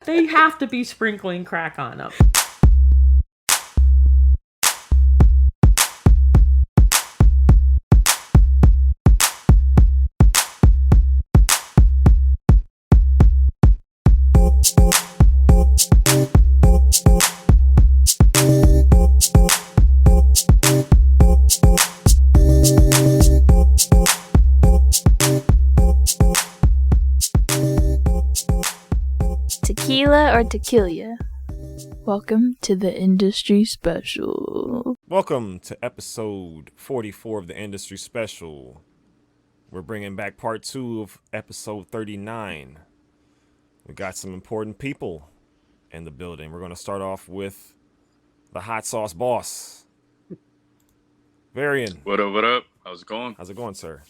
They have to be sprinkling crack on them. Tequila or tequila? Welcome to the Industry Special. Welcome to episode 44 of the Industry Special. We're bringing back part 2 of episode 39. We got some important people in the building. We're going to start off with the hot sauce boss, Varian. What up, what up? How's it going? How's it going, sir?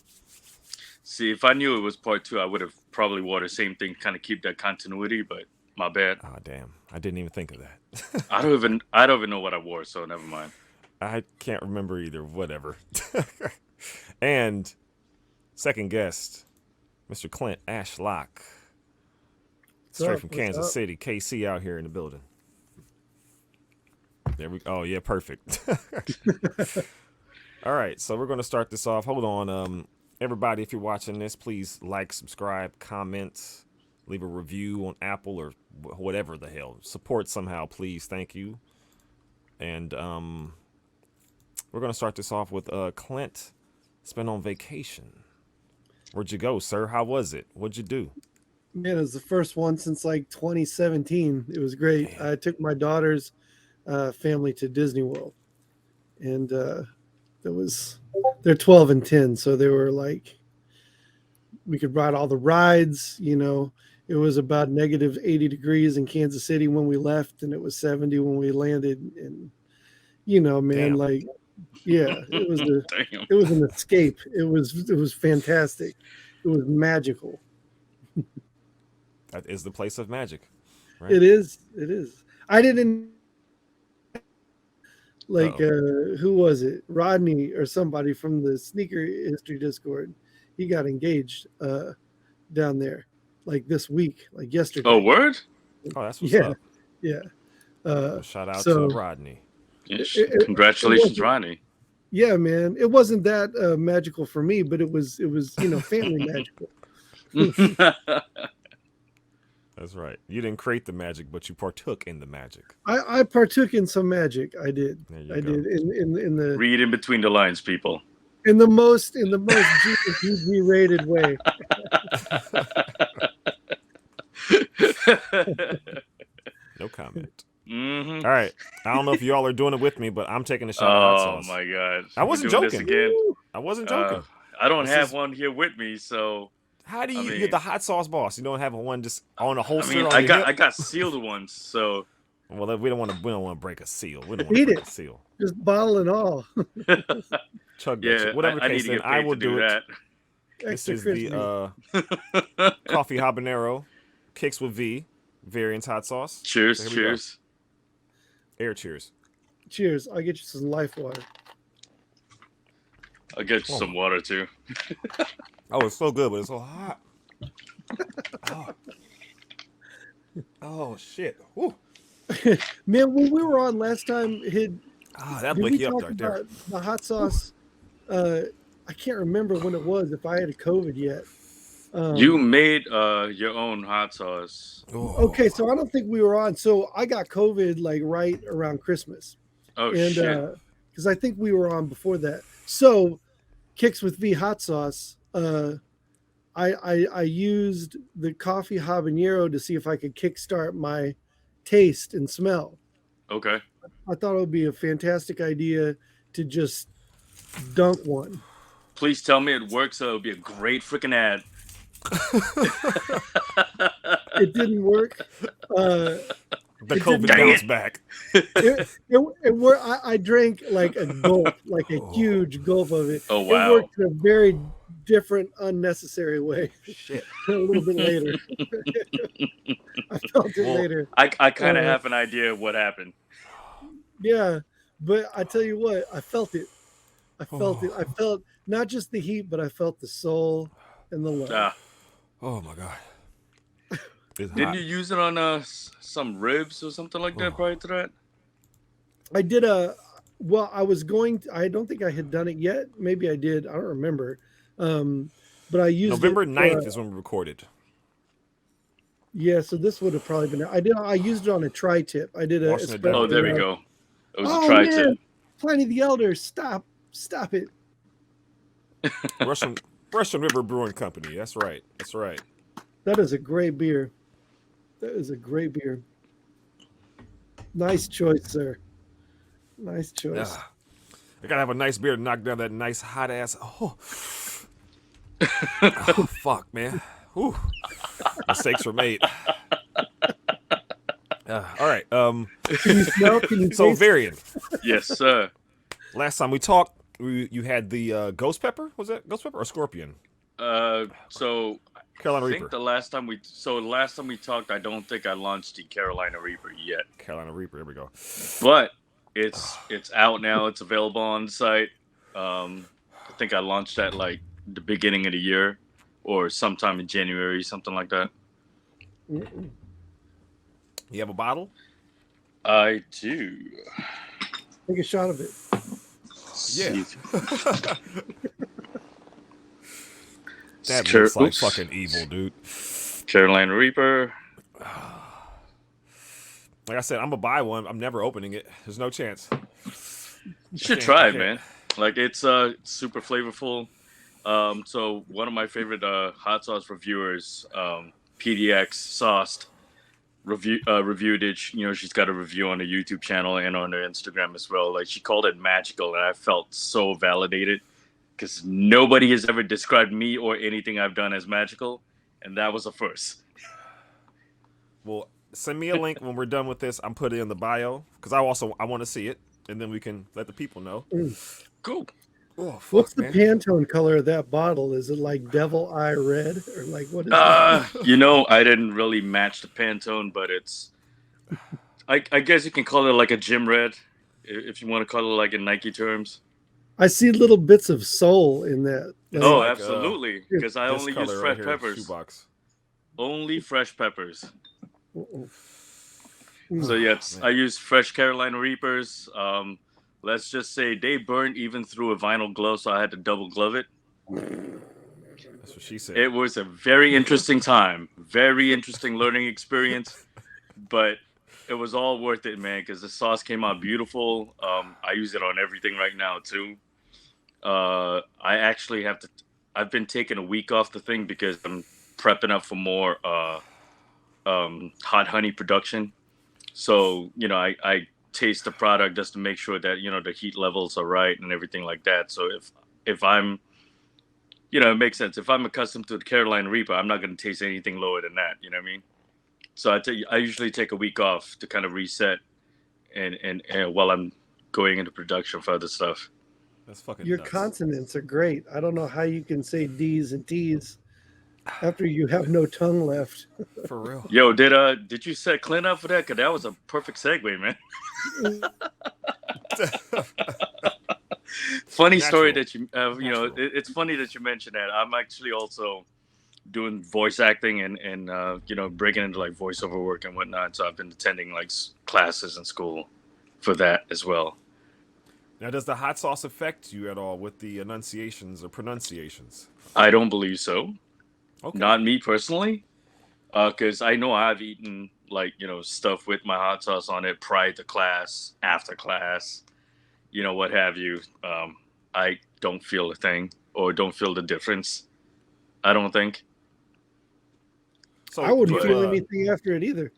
See, if I knew it was part 2, I would have probably wore the same thing, kind of keep that continuity, but my bad. Oh, damn. I didn't even think of that. I don't even know what I wore, so never mind. I can't remember either. Whatever. And second guest, Mr. Clint Ashlock. Straight from Kansas City. KC out here in the building. There we go. Oh, yeah, perfect. All right, so we're going to start this off. Hold on. Everybody, if you're watching this, please like, subscribe, comment, leave a review on Apple or whatever the hell. Support somehow, please. Thank you. And we're going to start this off with Clint. It's been on vacation. Where'd you go, sir? How was it? What'd you do? Man, it was the first one since like 2017. It was great. Man. I took my daughter's family to Disney World, and they're 12 and 10, so they were like, we could ride all the rides. You know, it was about negative 80 degrees in Kansas City when we left, and it was 70 when we landed. And you know, man, Damn. like, yeah, it was an escape. It was fantastic. It was magical. That is the place of magic, right? It is. I didn't like who was it? Rodney or somebody from the sneaker history Discord. He got engaged down there like this week, like yesterday. Oh, word? Oh, that's what's up. Yeah. Shout out so- to Rodney. Yes. Congratulations, Ronnie. Yeah, man. It wasn't that magical for me, but it was family magical. That's right. You didn't create the magic, but you partook in the magic. I partook in some magic. I did. There you I go. did in the Read in between the lines, people. in the most PG rated way. No comment. Mm-hmm. All right. I don't know if y'all are doing it with me, but I'm taking a shot of hot Oh sauce. my god! I wasn't We're doing joking. this again. I wasn't joking. I don't This have is- one here with me, so How do you I mean- get the hot sauce boss? You don't have one just on a holster on I your hip? got sealed ones, so Well, we don't want to break a seal. We don't want Eat to break it. a seal. Just bottle and all. Chug that yeah. shit. Whatever I need case, to then get I paid will to do it. that. This Extra is crispy. the coffee habanero, kicks with V, Varian's hot sauce. Cheers, So here we go. cheers. Air cheers. Cheers. I'll get you some life water. I'll get you Oh. some water too. Oh, it's so good, but it's so hot. Oh shit. Whew. Man, when we were on last time, That'll did wake we you up talk right there. about the hot sauce? I can't remember when it was, if I had COVID yet. You made your own hot sauce. Oh. Okay, so I don't think we were on. So I got COVID like right around Christmas. Oh And shit! because I think we were on before that. So Kicks with V hot sauce. I used the coffee habanero to see if I could kickstart my taste and smell. Okay. I thought it would be a fantastic idea to just dunk one. Please tell me it works. So it'll be a great freaking ad. It didn't work. The It COVID didn't- bounce back. I drank like a gulp, like a huge gulp of it. Oh It wow! worked in a very different, unnecessary way. Shit. A little bit later. I felt it Well, later. I kind of have an idea of what happened. Yeah, but I tell you what, I felt it. I felt not just the heat, but I felt the soul and the love. Ah, Oh my god. It's Didn't hot. you use it on some ribs or something like that prior to that? I did well, I don't think I had done it yet. Maybe I did. I don't remember. But I used it November for 9th is when we recorded. yeah, so this would have probably been I used it on a tri-tip. I did a Washing it down. Oh, there we espresso. go. It was a Oh tri-tip. man, Pliny the Elder, stop it. Russian River Brewing Company. That's right. That's right. That is a great beer. That is a great beer. Nice choice, sir. Nice choice. Ah, I gotta have a nice beer to knock down that nice hot ass. Oh, oh fuck, man. Whew. Mistakes were made. All right. Can you smell? Can you So taste? Varian. Yes, sir. Last time we talked, you had the ghost pepper. Was that ghost pepper or scorpion? So Carolina I think Reaper. the last time we talked, I don't think I launched the Carolina Reaper yet, Carolina Reaper. Here we go. but it's out now. It's available on the site. I think I launched that like the beginning of the year or sometime in January, something like that. Mm-mm. You have a bottle? I do. Take a shot of it. Yeah. See. That Car- looks like oops. fucking evil, dude. Carolina Reaper. Like I said, I'm gonna buy one. I'm never opening it. There's no chance. You should can't- try I it, can't. man. Like it's super flavorful. So one of my favorite hot sauce reviewers, PDX Sauced, reviewed it. She's got a review on the YouTube channel and on her Instagram as well. Like she called it magical, and I felt so validated because nobody has ever described me or anything I've done as magical, and that was a first. Well, send me a link when we're done with this. I'm putting it in the bio because I want to see it, and then we can let the people know. Cool. Oh, fuck, What's the man. Pantone color of that bottle? Is it like devil eye red or like what is that? I didn't really match the Pantone, but it's. I guess you can call it like a gym red, if you want to call it like in Nike terms. I see little bits of soul in that. It's Oh, like, absolutely. Because I This only color use right fresh here, peppers. shoebox. Only fresh peppers. Uh-oh. So yeah, man. I use fresh Carolina Reapers. Let's just say they burned even through a vinyl glove, so I had to double glove it. That's what she said. It was a very interesting time, very interesting learning experience, but it was all worth it, man, because the sauce came out beautiful. I use it on everything right now too. I actually I've been taking a week off the thing because I'm prepping up for more hot honey production. So, I taste the product just to make sure that, the heat levels are right and everything like that. So if I'm, it makes sense. If I'm accustomed to the Carolina Reaper, I'm not going to taste anything lower than that. You know what I mean? So I usually take a week off to kind of reset and while I'm going into production for other stuff. That's fucking Your nuts. consonants are great. I don't know how you can say D's and T's after you have no tongue left. For real. Yo, did you set Clint up for that? Because that was a perfect segue, man. Funny story Natural. that Natural. it's funny that you mentioned that. I'm actually also doing voice acting and breaking into like voiceover work and whatnot. So I've been attending like classes in school for that as well. Now, does the hot sauce affect you at all with the enunciations or pronunciations? I don't believe so. Okay. Not me personally, because I know I've eaten like stuff with my hot sauce on it prior to class, after class, what have you. I don't feel a thing or don't feel the difference. I don't think. So I wouldn't you, feel anything after it either.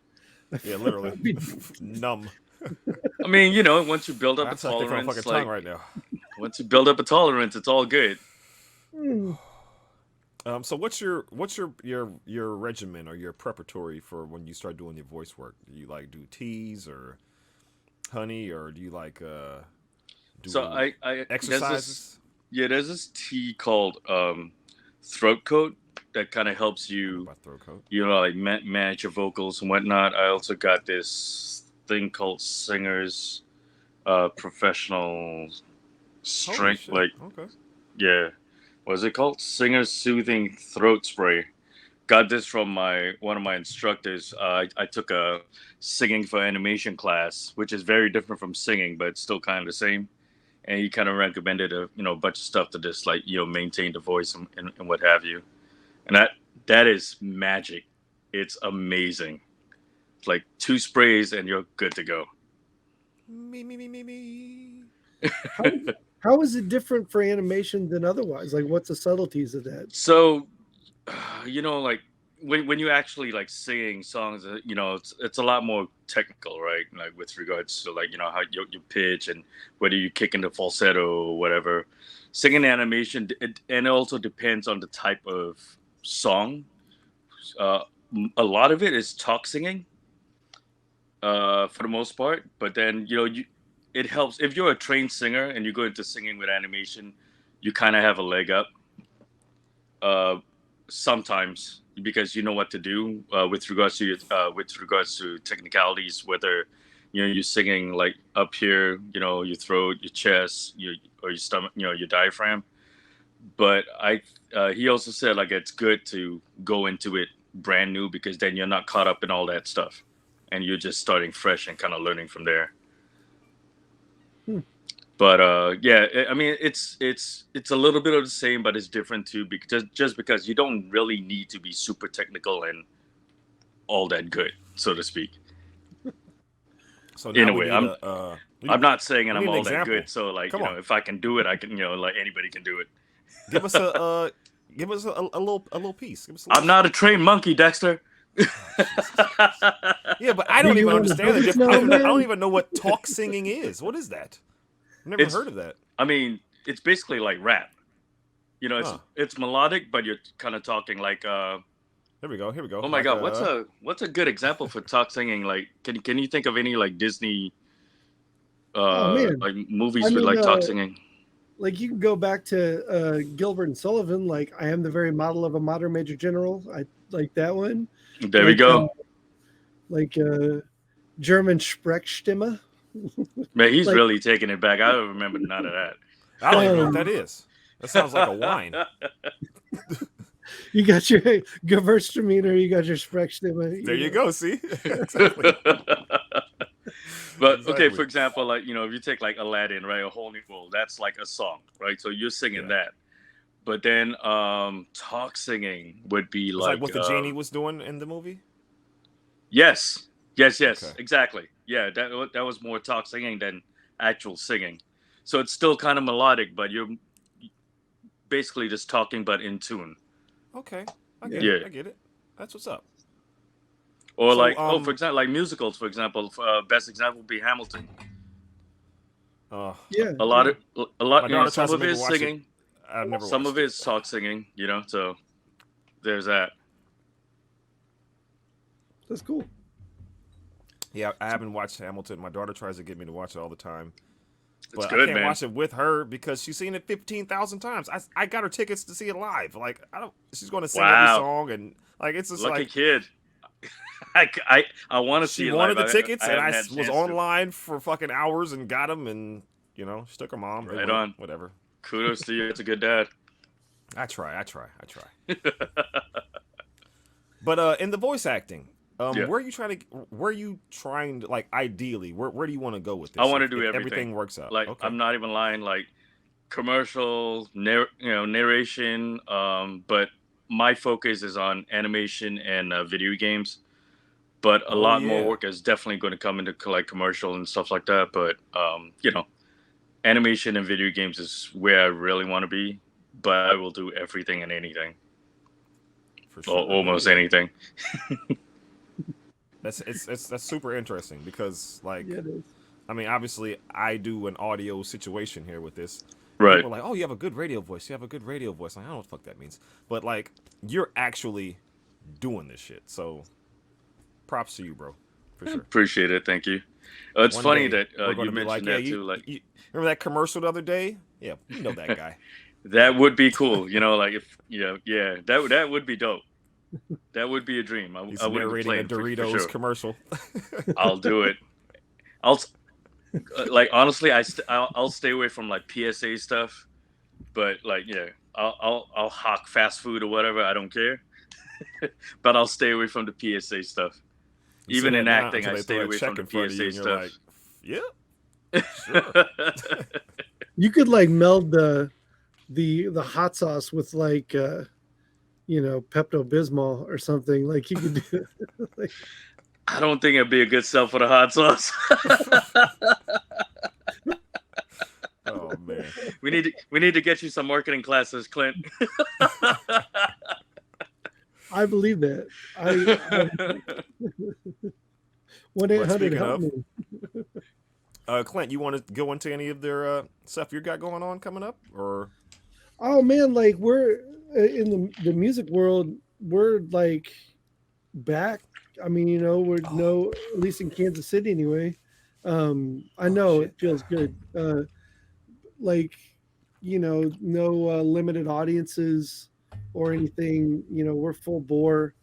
Yeah, literally. I'd be- Numb. I mean, once you build up a That's like on tolerance, fucking like tongue right now. once you build up a tolerance, it's all good. So what's your regimen or your preparatory for when you start doing your voice work? Do you like do teas or honey, or do you like do So I exercises? there's this tea called throat coat that kind of helps you My throat coat. like manage your vocals and whatnot. I also got this thing called Singer's professional Holy strength, shit. like Okay. yeah, what is it called? Singer's soothing throat spray. got this from one of my instructors. I took a singing for animation class, which is very different from singing, but it's still kind of the same. And he kind of recommended a bunch of stuff to just like maintain the voice and what have you. And that is magic. It's amazing. It's like 2 sprays and you're good to go. Me. How is it different for animation than otherwise? Like, what's the subtleties of that? So, like when you actually like singing songs, it's a lot more technical, right? Like with regards to like how your pitch and whether you kick into falsetto or whatever. Singing animation, and it also depends on the type of song. Uh, a lot of it is talk singing, for the most part. But then it helps if you're a trained singer and you go into singing with animation, you kind of have a leg up. Sometimes because you know what to do with regards to technicalities, whether you're singing like up here, your throat, your chest, or your stomach, your diaphragm. But he also said like it's good to go into it brand new because then you're not caught up in all that stuff, and you're just starting fresh and kind of learning from there. But I mean, it's a little bit of the same, but it's different too, because just because you don't really need to be super technical and all that good, so to speak. So in a way, I'm not saying I'm all that good. So like, if I can do it, I can. Like anybody can do it. Give us a little piece. I'm not a trained monkey, Dexter. Yeah, but I don't even understand the difference. I don't even know what talk singing is. What is that? I've never heard of that. I mean, it's basically like rap. It's melodic, but you're kind of talking like. Here we go. Oh my God, what's a good example for talk singing? Like, can you think of any like Disney, like movies with like talk singing? Like you can go back to Gilbert and Sullivan. Like I am the very model of a modern major general. I like that one. There we go. German Sprechstimme. Man, he's really taking it back. I don't remember none of that. I don't even know what that is. That sounds like a wine. You got your Gewürztraminer, you got your Sprechstimme. There you go. See, exactly. But okay, for example, like if you take like Aladdin, right, A Whole New World, that's like a song, right? So you're singing that. But then talk singing would be like what the genie was doing in the movie. Yes, okay. Exactly. Yeah, that was more talk singing than actual singing. So it's still kind of melodic, but you're basically just talking, but in tune. Okay, I get it. That's what's up. Or for example, like musicals. For example, best example would be Hamilton. A lot. Some of it is singing. Some of it is talk singing. So there's that. That's cool. Yeah, I haven't watched Hamilton. My daughter tries to get me to watch it all the time. But good, I can't watch it with her because she's seen it 15,000 times. I got her tickets to see it live. Like she's going to sing every song, and like it's just lucky kid. I want to see. She wanted the tickets, and I was online for fucking hours and got them, and she took her mom. Right on. Whatever. Kudos to you. It's a good dad. I try. But in the voice acting. Where are you trying to like ideally where do you want to go with this? I want to do everything. Everything works out. Like I'm not even lying, like commercial narration, but my focus is on animation and video games. But a lot more work is definitely going to come into like commercial and stuff like that, but animation and video games is where I really want to be, but I will do everything and anything. For sure. Or almost anything. That's super interesting because like it is. I mean obviously I do an audio situation here with this. Right. People are like, oh, you have a good radio voice. Like, I don't know what the fuck that means. But like you're actually doing this shit. So props to you, bro. For sure. Appreciate it. Thank you. It's funny that you mentioned that too. Like, you remember that commercial the other day? Yeah, you know that guy. That would be cool. Like if that would be dope. That would be a dream. He's narrating a Doritos for sure. Commercial. I'll do it. I'll like honestly, I'll stay away from like PSA stuff, but like I'll hawk fast food or whatever. I don't care. but I'll stay away from the PSA stuff. You Even say in that now acting, until I they stay throw a away check from the in front of you PSA and you're like, stuff. yeah, sure. You could like meld the hot sauce with like Pepto Bismol or something. Like you could do like, I don't think it'd be a good sell for the hot sauce. Oh man. we need to get you some marketing classes, Clint. I believe that. I 1-800 speaking help of, me. Clint, you want to go into any of their stuff you got going on coming up, or? Oh man, like we're in the music world, we're like back. I mean, we're no at least in Kansas City anyway. I know Shit. it feels good. Like no limited audiences or anything. We're full bore.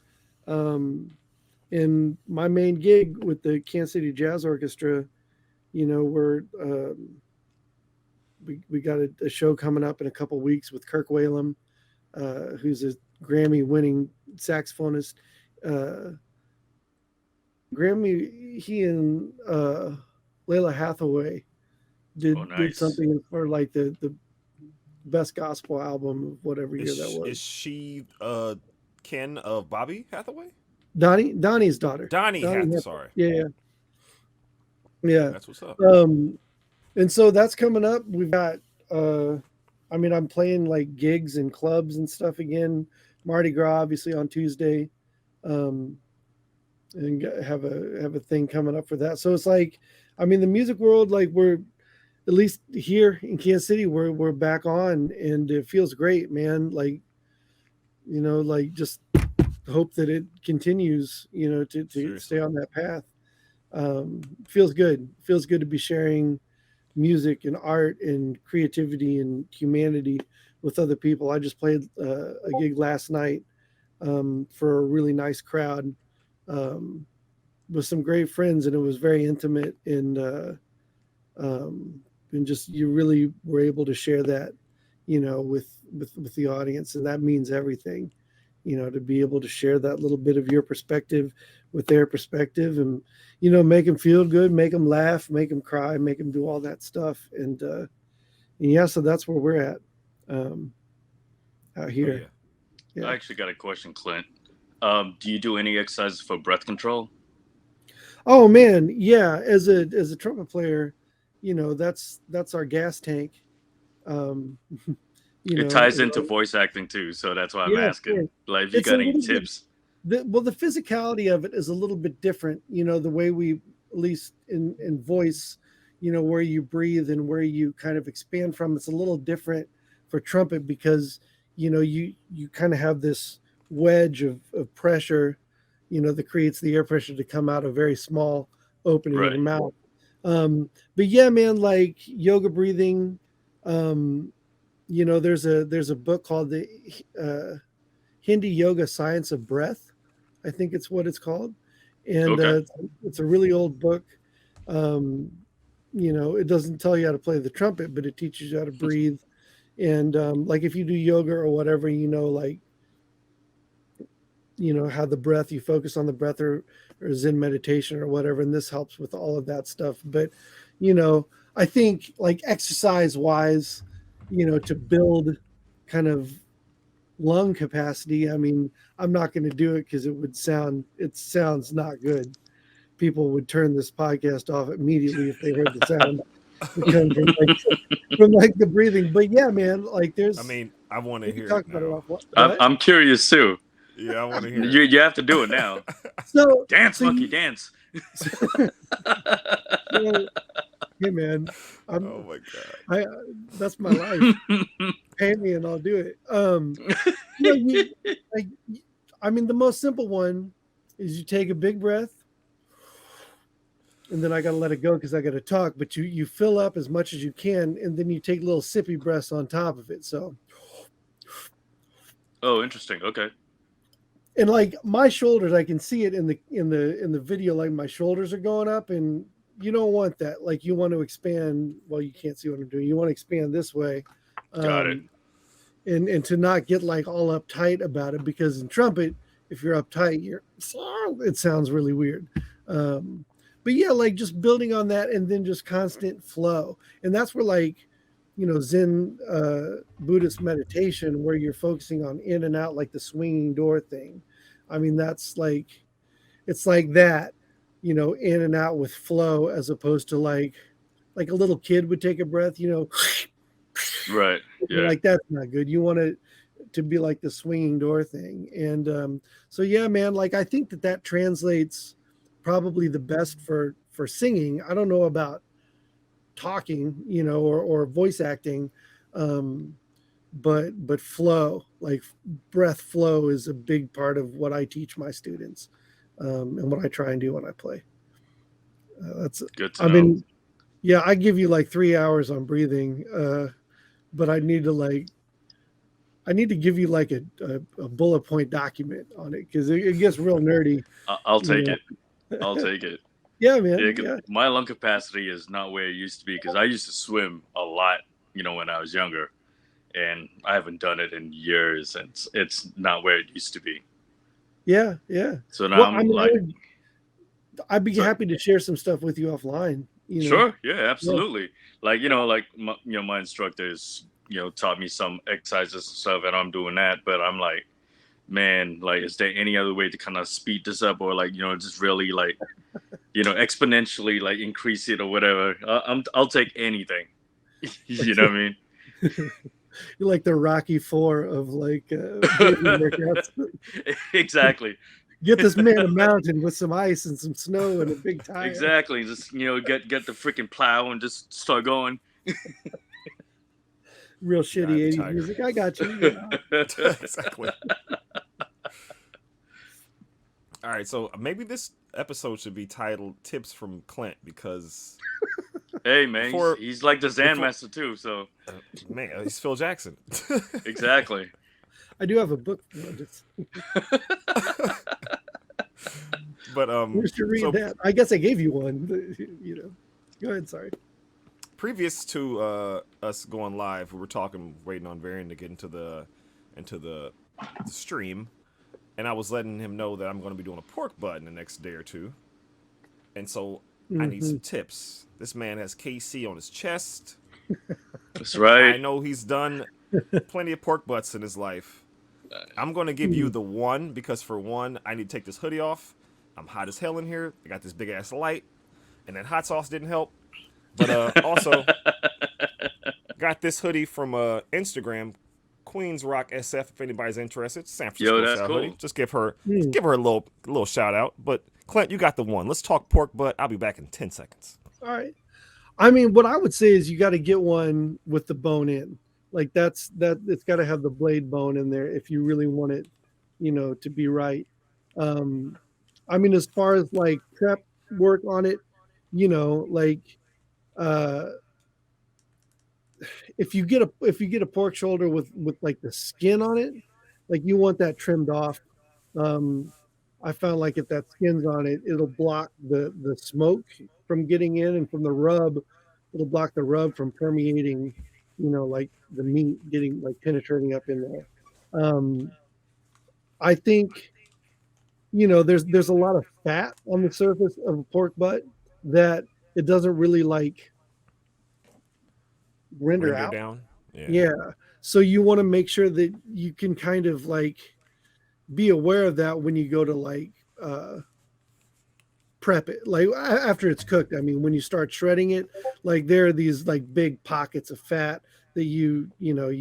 And my main gig with the Kansas City Jazz Orchestra, we're we got a show coming up in a couple weeks with Kirk Whalum, who's a Grammy-winning saxophonist. He and Layla Hathaway did nice. something for like the best gospel album of whatever year that was. Is she kin of Bobby Hathaway? Donnie's daughter. Donnie Hathaway. Sorry. Yeah. That's what's up. And so that's coming up. We've got I'm playing like gigs and clubs and stuff again. Mardi Gras obviously on Tuesday. And have a thing coming up for that. So it's like, the music world, like we're at least here in Kansas City, we're back on, and it feels great, man. Like, like just hope that it continues, to stay on that path. Feels good. Feels good to be sharing music and art and creativity and humanity with other people. I just played a gig last night for a really nice crowd with some great friends, and it was very intimate, and just you really were able to share that, with the audience, and that means everything, to be able to share that little bit of your perspective with their perspective, and make them feel good, make them laugh, make them cry, make them do all that stuff, and yeah, so that's where we're at out here. Yeah. I actually got a question, Clint. Do you do any exercises for breath control? Oh man, yeah. As a trumpet player, that's our gas tank. It ties into voice acting too, so that's why I'm asking. Sure. Like, if you got any tips? The physicality of it is a little bit different. The way we, at least in voice, where you breathe and where you kind of expand from, it's a little different for trumpet because you kind of have this wedge of pressure, that creates the air pressure to come out a very small opening in your mouth. But yeah, man, like yoga breathing, there's a book called the Hindi Yoga Science of Breath. I think it's what it's called. And it's a really old book. It doesn't tell you how to play the trumpet, but it teaches you how to breathe. And like if you do yoga or whatever, like, how the breath, you focus on the breath or Zen meditation or whatever. And this helps with all of that stuff. But, I think like exercise wise, to build kind of lung capacity. I'm not going to do it because it sounds not good. People would turn this podcast off immediately if they heard the sound from the breathing. But yeah, man, like there's, I want to hear talk it about now. it off. I'm curious too. Yeah, I want to hear you have to do it now. So dance, monkey, dance. Hey man, oh my god, that's my life. Pay me and I'll do it. The most simple one is you take a big breath, and then I got to let it go because I got to talk. But you fill up as much as you can, and then you take little sippy breaths on top of it. So, oh, interesting. Okay. And like my shoulders, I can see it in the video. Like my shoulders are going up, and you don't want that. Like you want to expand. Well, you can't see what I'm doing. You want to expand this way. Got it. And to not get like all uptight about it, because in trumpet if you're uptight, it sounds really weird. Um, but yeah, like just building on that and then just constant flow. And that's where like, Zen Buddhist meditation, where you're focusing on in and out, like the swinging door thing. I mean, that's like, it's like that, in and out with flow, as opposed to like a little kid would take a breath, Right. Yeah. like that's not good. You want it to be like the swinging door thing. And so yeah, man, like I think that translates probably the best for singing. I don't know about talking, or voice acting, um, but flow, like breath flow, is a big part of what I teach my students, and what I try and do when I play. That's Good to I know. mean, yeah, I give you like 3 hours on breathing, but I need to give you like a bullet point document on it, because it gets real nerdy. I'll You take know? it. I'll take it. Yeah, man. Yeah, 'cause Yeah, my lung capacity is not where it used to be because I used to swim a lot, when I was younger, and I haven't done it in years, and it's not where it used to be. yeah, yeah. So now Well, I I'm mean, like, I'd be sorry. happy to share some stuff with you offline. Sure, yeah, Yeah. absolutely. Like like my instructors, taught me some exercises and stuff, and I'm doing that. But I'm like, man, like, is there any other way to kind of speed this up, or like, just really like, exponentially like increase it or whatever? I'll take anything. You know what I mean? You're like the Rocky Four of like breathing workouts. Exactly. Get this man a mountain with some ice and some snow and a big tire. Exactly. Just get the freaking plow and just start going. Real Ride shitty the 80s tiger. music. I got you. Yeah. Exactly. All right, so maybe this episode should be titled "Tips from Clint" because Hey man, before, he's like the Zen before master too. So man, he's Phil Jackson. exactly. I do have a book. Just, But where's to read so that? I guess I gave you one. Go ahead. Sorry. previous to us going live, we were talking, waiting on Varian to get into the stream, and I was letting him know that I'm going to be doing a pork butt in the next day or two, and so I need some tips. This man has KC on his chest. That's I right. know he's done plenty of pork butts in his life. I'm going to give you the one because for one, I need to take this hoodie off. I'm hot as hell in here. I got this big ass light, and that hot sauce didn't help. But also got this hoodie from Instagram, Queens Rock SF. If anybody's interested, San Francisco Yo, that's style hoodie. cool. Just give her a little shout out. But Clint, you got the one. Let's talk pork butt. I'll be back in 10 seconds. All right. I mean, what I would say is you got to get one with the bone in. Like it's got to have the blade bone in there if you really want it, to be right. I mean, as far as like prep work on it, like uh, if you get a pork shoulder with like the skin on it, like you want that trimmed off. I found like if that skin's on it, it'll block the smoke from getting in, and from the rub, it'll block the rub from permeating, like the meat getting like penetrating up in there. I think, there's a lot of fat on the surface of a pork butt that it doesn't really like render out. Down. Yeah. So you want to make sure that you can kind of like be aware of that when you go to like prep it, like after it's cooked. I mean, when you start shredding it, like there are these like big pockets of fat that you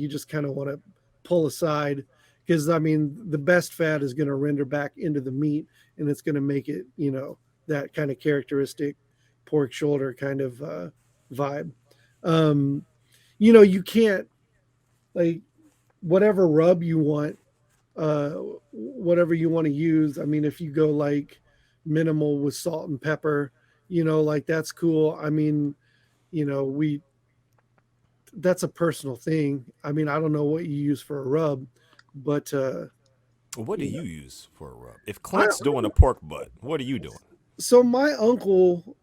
just kind of want to pull aside, because I mean the best fat is going to render back into the meat, and it's going to make it that kind of characteristic pork shoulder kind of vibe. You can't, like, whatever rub you want, whatever you want to use. I mean, if you go like minimal with salt and pepper, like that's cool. I mean, that's a personal thing. I mean, I don't know what you use for a rub, but What do you use for a rub? If Clint's doing a pork butt, what are you doing? so my uncle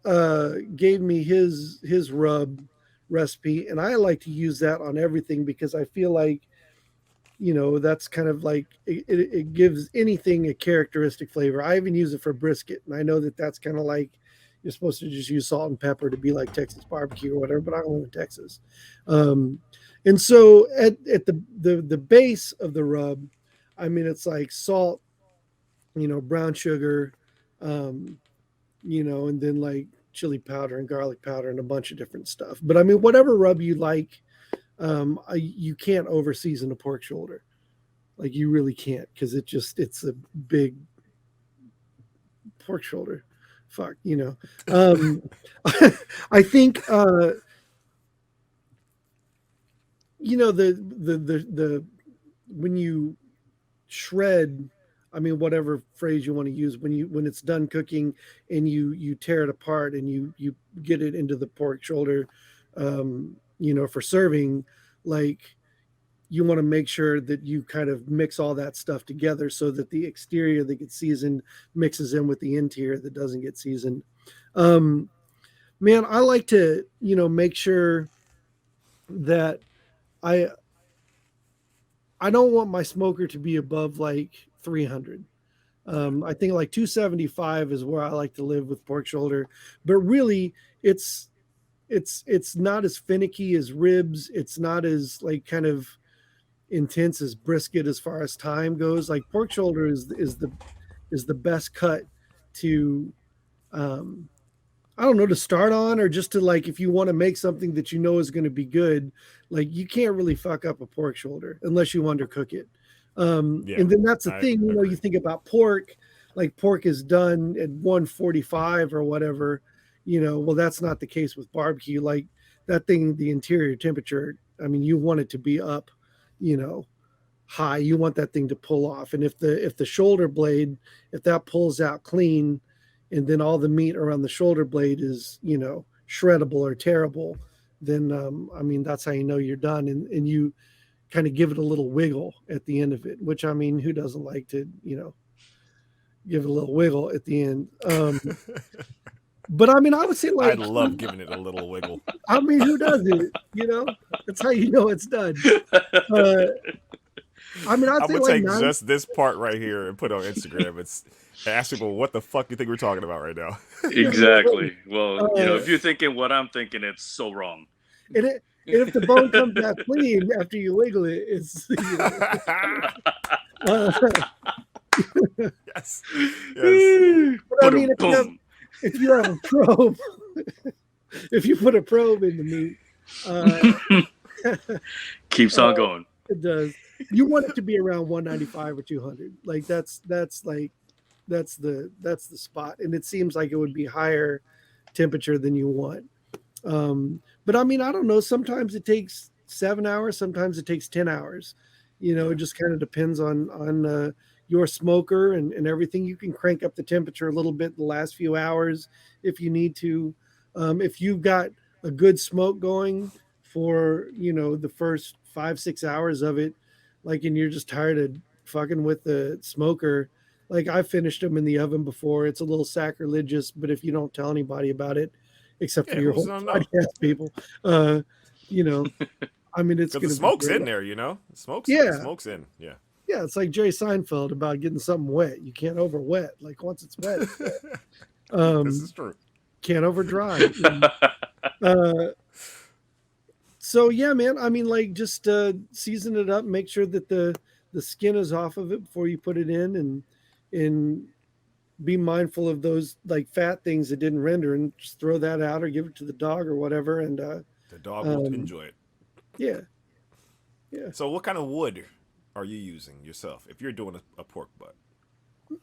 gave me his rub recipe, and I like to use that on everything because I feel like that's kind of like it gives anything a characteristic flavor. I even use it for brisket, and I know that that's kind of like you're supposed to just use salt and pepper to be like Texas barbecue or whatever, but I don't live in Texas. Um, and so at the base of the rub, I mean, it's like salt, brown sugar, um, and then like chili powder and garlic powder and a bunch of different stuff. But I mean, whatever rub you like, you can't over season a pork shoulder. Like you really can't because it's a big pork shoulder. Fuck. I think the when you shred, I mean, whatever phrase you want to use, when it's done cooking and you tear it apart and you get it into the pork shoulder, for serving, like you want to make sure that you kind of mix all that stuff together so that the exterior that gets seasoned mixes in with the interior that doesn't get seasoned. Um, Man, I like to, make sure that I I don't want my smoker to be above like 300. I think like 275 is where I like to live with pork shoulder, but really it's it's not as finicky as ribs. It's not as like kind of intense as brisket as far as time goes. Like pork shoulder is the best cut to um, I don't know, to start on, or just to like if you want to make something that you know is going to be good, like you can't really fuck up a pork shoulder unless you undercook it. Yeah, And then that's the I thing, agree. you think about pork, like pork is done at 145 or whatever, well, that's not the case with barbecue. Like that thing, the interior temperature, I mean, you want it to be up, you know, high. You want that thing to pull off. And if the shoulder blade, if that pulls out clean, and then all the meat around the shoulder blade is shreddable or terrible, then I mean that's how you know you're done. And you kind of give it a little wiggle at the end of it. Which I mean, who doesn't like to give it a little wiggle at the end? But I mean, I would say I like, love giving it a little wiggle. I mean, who does it? That's how you know it's done. Uh, I mean, I'd I'm say gonna like take nine. just this part right here and put it on Instagram. It's ask people what the fuck you think we're talking about right now. Exactly. Well, Uh, if you're thinking what I'm thinking, it's so wrong. and if the bone comes out clean after you wiggle it, it's uh, Yes, yes. but I Put mean, a boom. if you have a probe, if you put a probe in the meat, Keeps on uh, going. it does. You want it to be around 195 or 200. Like that's like that's the spot, and it seems like it would be higher temperature than you want. But I mean, I don't know. Sometimes it takes 7 hours. Sometimes it takes 10 hours. It Yeah. just kind of depends on your smoker and everything. You can crank up the temperature a little bit the last few hours if you need to. If you've got a good smoke going for the first 5-6 hours of it, like, and you're just tired of fucking with the smoker. Like I finished them in the oven before. It's a little sacrilegious, but if you don't tell anybody about it, except for Yeah, your who's whole gonna know? podcast people, uh, you know, I mean, it's Because the going to be smoke's great. in there, the Yeah, smoke's in. Yeah. yeah. It's like Jerry Seinfeld about getting something wet. You can't over wet. Like once it's wet, it's wet. This Um, is true. can't over dry. Uh, so yeah, man. I mean, like just season it up. Make sure that the skin is off of it before you put it in, and be mindful of those like fat things that didn't render, and just throw that out or give it to the dog or whatever. And The dog will um, enjoy it. yeah, yeah. So, what kind of wood are you using yourself if you're doing a pork butt?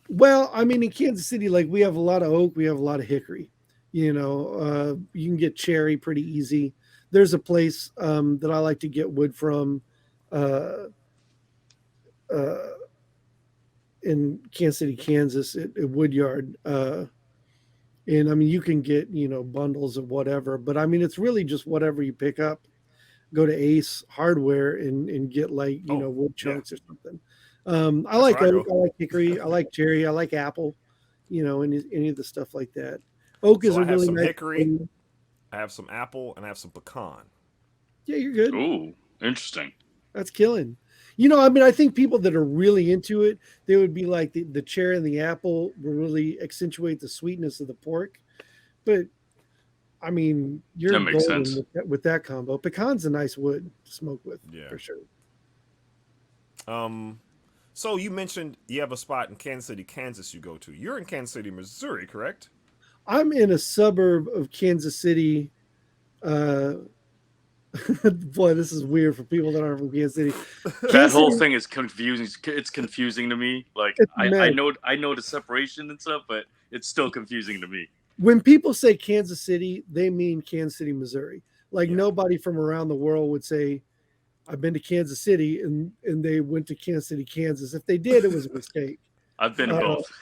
Well, I mean, in Kansas City, like we have a lot of oak, we have a lot of hickory. You can get cherry pretty easy. There's a place that I like to get wood from uh, uh, in Kansas City, Kansas, at Woodyard. And I mean, you can get bundles of whatever, but I mean, it's really just whatever you pick up. Go to Ace Hardware and get like Oh, wood yeah, chunks or something. I that's where like I oak, go. I like hickory, I like cherry, I like apple. Any of the stuff like that. Oak So is a I have really some nice hickory, thing. I have some apple, and I have some pecan. Yeah, you're good. Ooh, interesting. That's killing. I mean, I think people that are really into it, they would be like the cherry and the apple will really accentuate the sweetness of the pork. But I mean, you're That makes golden sense. with that combo. Pecan's a nice wood to smoke with Yeah. for sure. So you mentioned you have a spot in Kansas City, Kansas you go to. You're in Kansas City, Missouri, correct? I'm in a suburb of Kansas City. Uh, boy, this is weird for people that aren't from Kansas City. That Kansas whole City, thing is confusing. It's confusing to me. Like it's a I mess. know the separation and stuff, but it's still confusing to me. When people say Kansas City, they mean Kansas City, Missouri. Like Yeah. nobody from around the world would say, I've been to Kansas City and they went to Kansas City, Kansas. If they did, it was a mistake. I've been to Uh, both.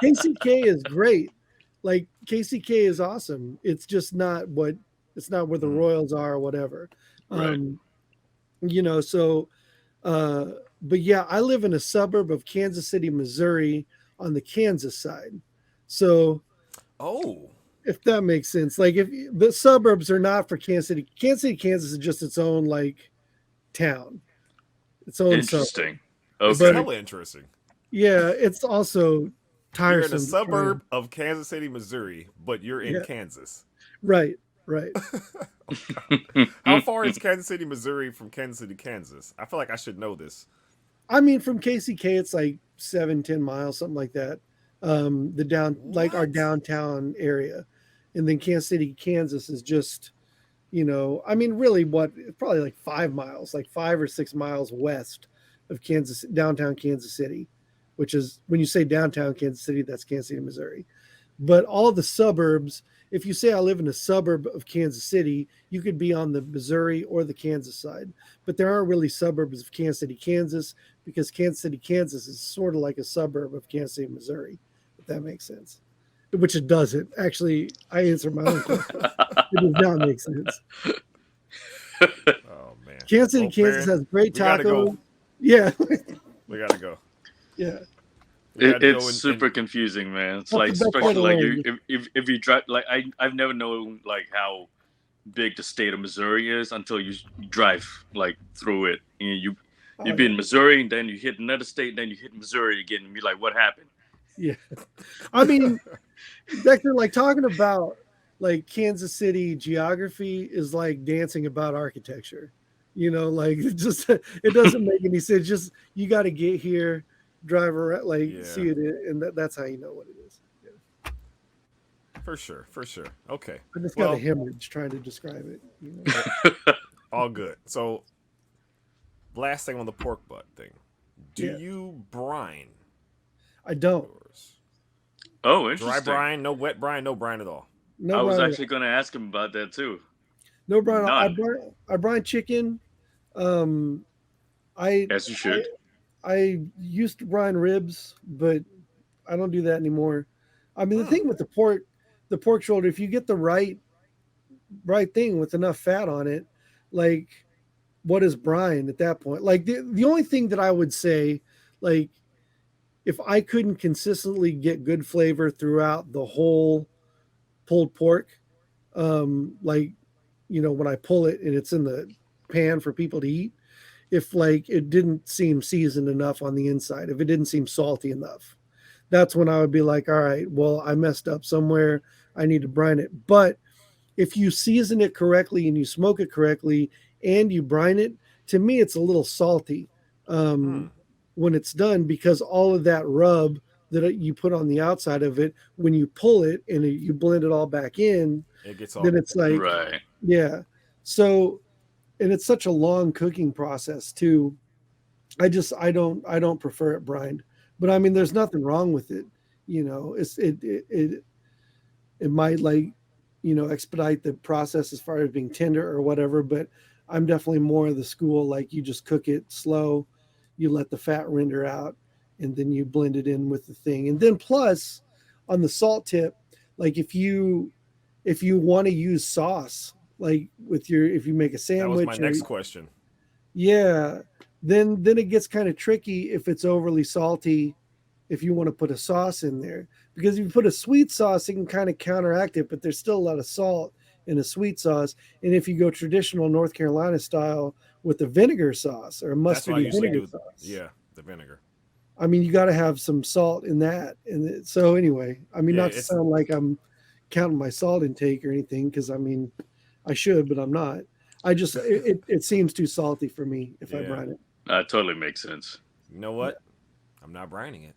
KCK is great. Like KCK is awesome. It's just not what it's not where the Mm. Royals are or whatever. Right. So uh but yeah, I live in a suburb of Kansas City, Missouri on the Kansas side. So Oh. if that makes sense, like if the suburbs are not for Kansas City, Kansas is just its own like town, its own suburb. Interesting. This is But- Okay. hella interesting. Yeah, it's also You're in tiresome. a to try and- suburb of Kansas City, Missouri, but you're in Yeah. Kansas. Right. How far is Kansas City, Missouri from Kansas City, Kansas? I feel like I should know this. I mean, from KCK, it's like 7-10 miles, something like that. Like our What? downtown area, and then Kansas City, Kansas is just, I mean, really, probably like 5 miles, like 5 or 6 miles west of downtown Kansas City, which is when you say downtown Kansas City, that's Kansas City, Missouri. But all the suburbs, if you say I live in a suburb of Kansas City, you could be on the Missouri or the Kansas side. But there aren't really suburbs of Kansas City, Kansas, because Kansas City, Kansas is sort of like a suburb of Kansas City, Missouri, if that makes sense. Which it doesn't. Actually, I answered my own question. It does not make sense. Oh man. Kansas City, Well, Kansas Baron, has great we gotta tacos. go. Yeah. We gotta go. Yeah. We gotta go It's and- super confusing, man. It's What's like, the best way especially to like learn? if you drive, like I've never known like how big the state of Missouri is until you drive like through it. And you be in Missouri, and then you hit another state, and then you hit Missouri again, and be like, what happened? Yeah. I mean, Dexter, like talking about like Kansas City geography is like dancing about architecture. Like it doesn't make any sense. Just you got to get here, drive around, like Yeah. see it, and that's how you know what it is. Yeah. For sure. Okay. I just got Well- a hemorrhage trying to describe it. All good. So, last thing on the pork butt thing. Do Yeah. you brine I don't. yours? Oh, Dry interesting. brine, no wet brine, no brine at all. No, I was brine, actually going to ask him about that too. no brine. None. I brine chicken. I As you should. I used to brine ribs, but I don't do that anymore. I mean, the thing with the pork shoulder, if you get the right thing with enough fat on it, like what is brine at that point? Like the only thing that I would say, like if I couldn't consistently get good flavor throughout the whole pulled pork, like when I pull it and it's in the pan for people to eat, if like it didn't seem seasoned enough on the inside, if it didn't seem salty enough, that's when I would be like, all right, well, I messed up somewhere. I need to brine it. But if you season it correctly and you smoke it correctly and you brine it, to me, it's a little salty when it's done, because all of that rub that you put on the outside of it, when you pull it and you blend it all back in, It gets all then it's like, Right. yeah. So, and it's such a long cooking process too. I don't prefer it brined, but I mean, there's nothing wrong with it. It might like, expedite the process as far as being tender or whatever, but I'm definitely more of the school. Like you just cook it slow, you let the fat render out, and then you blend it in with the thing. And then plus on the salt tip, like if you want to use sauce, like if you make a That sandwich, was my next question. yeah, then it gets kind of tricky if it's overly salty, if you want to put a sauce in there, because if you put a sweet sauce, it can kind of counteract it, but there's still a lot of salt and a sweet sauce. And if you go traditional North Carolina style with the vinegar sauce or That's what I mustardy usually vinegar do. sauce, Yeah, the vinegar. I mean, you got to have some salt in that. So anyway, I mean, Yeah, not to it's sound like I'm counting my salt intake or anything, because I mean, I should, but I'm not. I just it seems too salty for me if I yeah. brine it. That totally makes sense. You know what? I'm not brining it.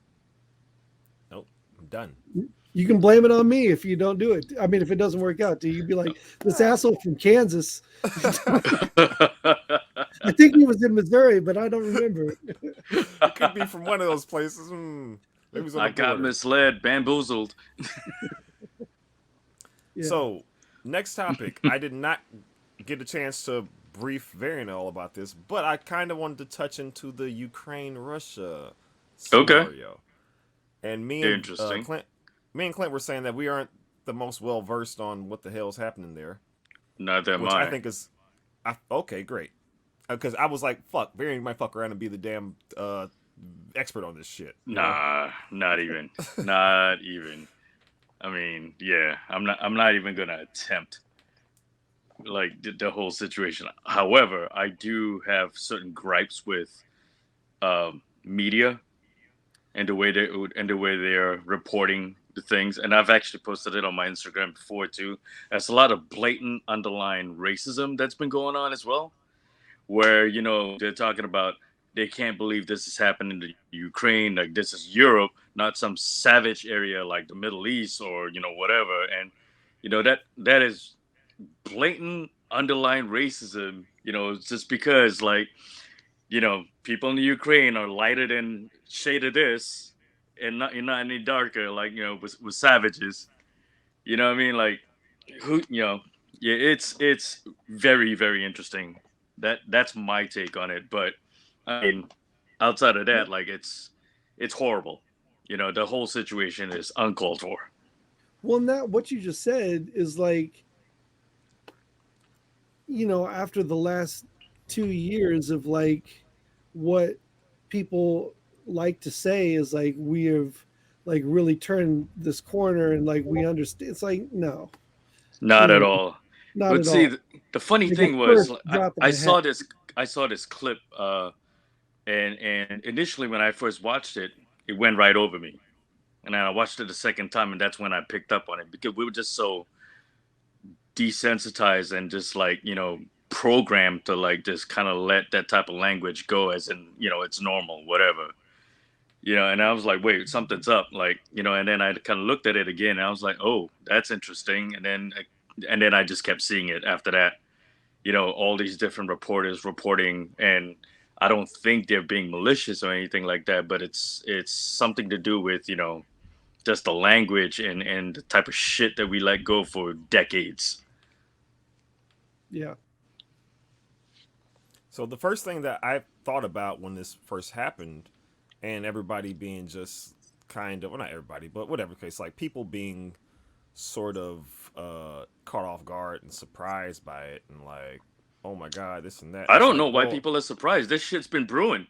Nope, I'm done. You can blame it on me if you don't do it. I mean, if it doesn't work out, do you be like this asshole from Kansas? I think he was in Missouri, but I don't remember. It could be from one of those places. Maybe it was on I the got border. misled, bamboozled. Yeah. So, next topic. I did not get a chance to brief Varian all about this, but I kind of wanted to touch into the Ukraine-Russia Okay. scenario. And Interesting. Me and Clint were saying that we aren't the most well versed on what the hell's happening there, Neither am which I I. think is, okay, great. Because I was like, fuck, Varian might fuck around and be the damn expert on this shit. You know? Nah, not even. Not even. I mean, yeah, I'm not even gonna attempt like the whole situation. However, I do have certain gripes with media and the way they're reporting the things. And I've actually posted it on my Instagram before too. There's a lot of blatant underlying racism that's been going on as well, where they're talking about they can't believe this is happening to Ukraine, like this is Europe, not some savage area like the Middle East or whatever. And that is blatant underlying racism. Just because like people in the Ukraine are lighter than shade of this, and not you're not any darker like with savages. You know what I mean? Like who yeah, it's very very interesting. That's my take on it. But I mean, outside of that, like it's horrible. The whole situation is uncalled for. Well, that what you just said is like, after the last 2 years of like what people like to say is like we have like really turned this corner and like we understand. It's like no, Not at all. not But at see, all. the funny Like a thing was, first drop in I the hat. saw this clip, and initially when I first watched it, it went right over me, and then I watched it a second time, and that's when I picked up on it because we were just so desensitized and just like programmed to like just kind of let that type of language go as in it's normal, whatever. And I was like, wait, something's up, like and then I kind of looked at it again, and I was like, oh, that's interesting, and then I just kept seeing it after that. All these different reporters reporting, and I don't think they're being malicious or anything like that, but it's something to do with just the language and the type of shit that we let go for decades. Yeah. So the first thing that I thought about when this first happened, and everybody being just kind of, well, not everybody, but whatever case, like people being sort of caught off guard and surprised by it, and like, oh my god, this and that. I It's don't like, know why well, people are surprised. This shit's been brewing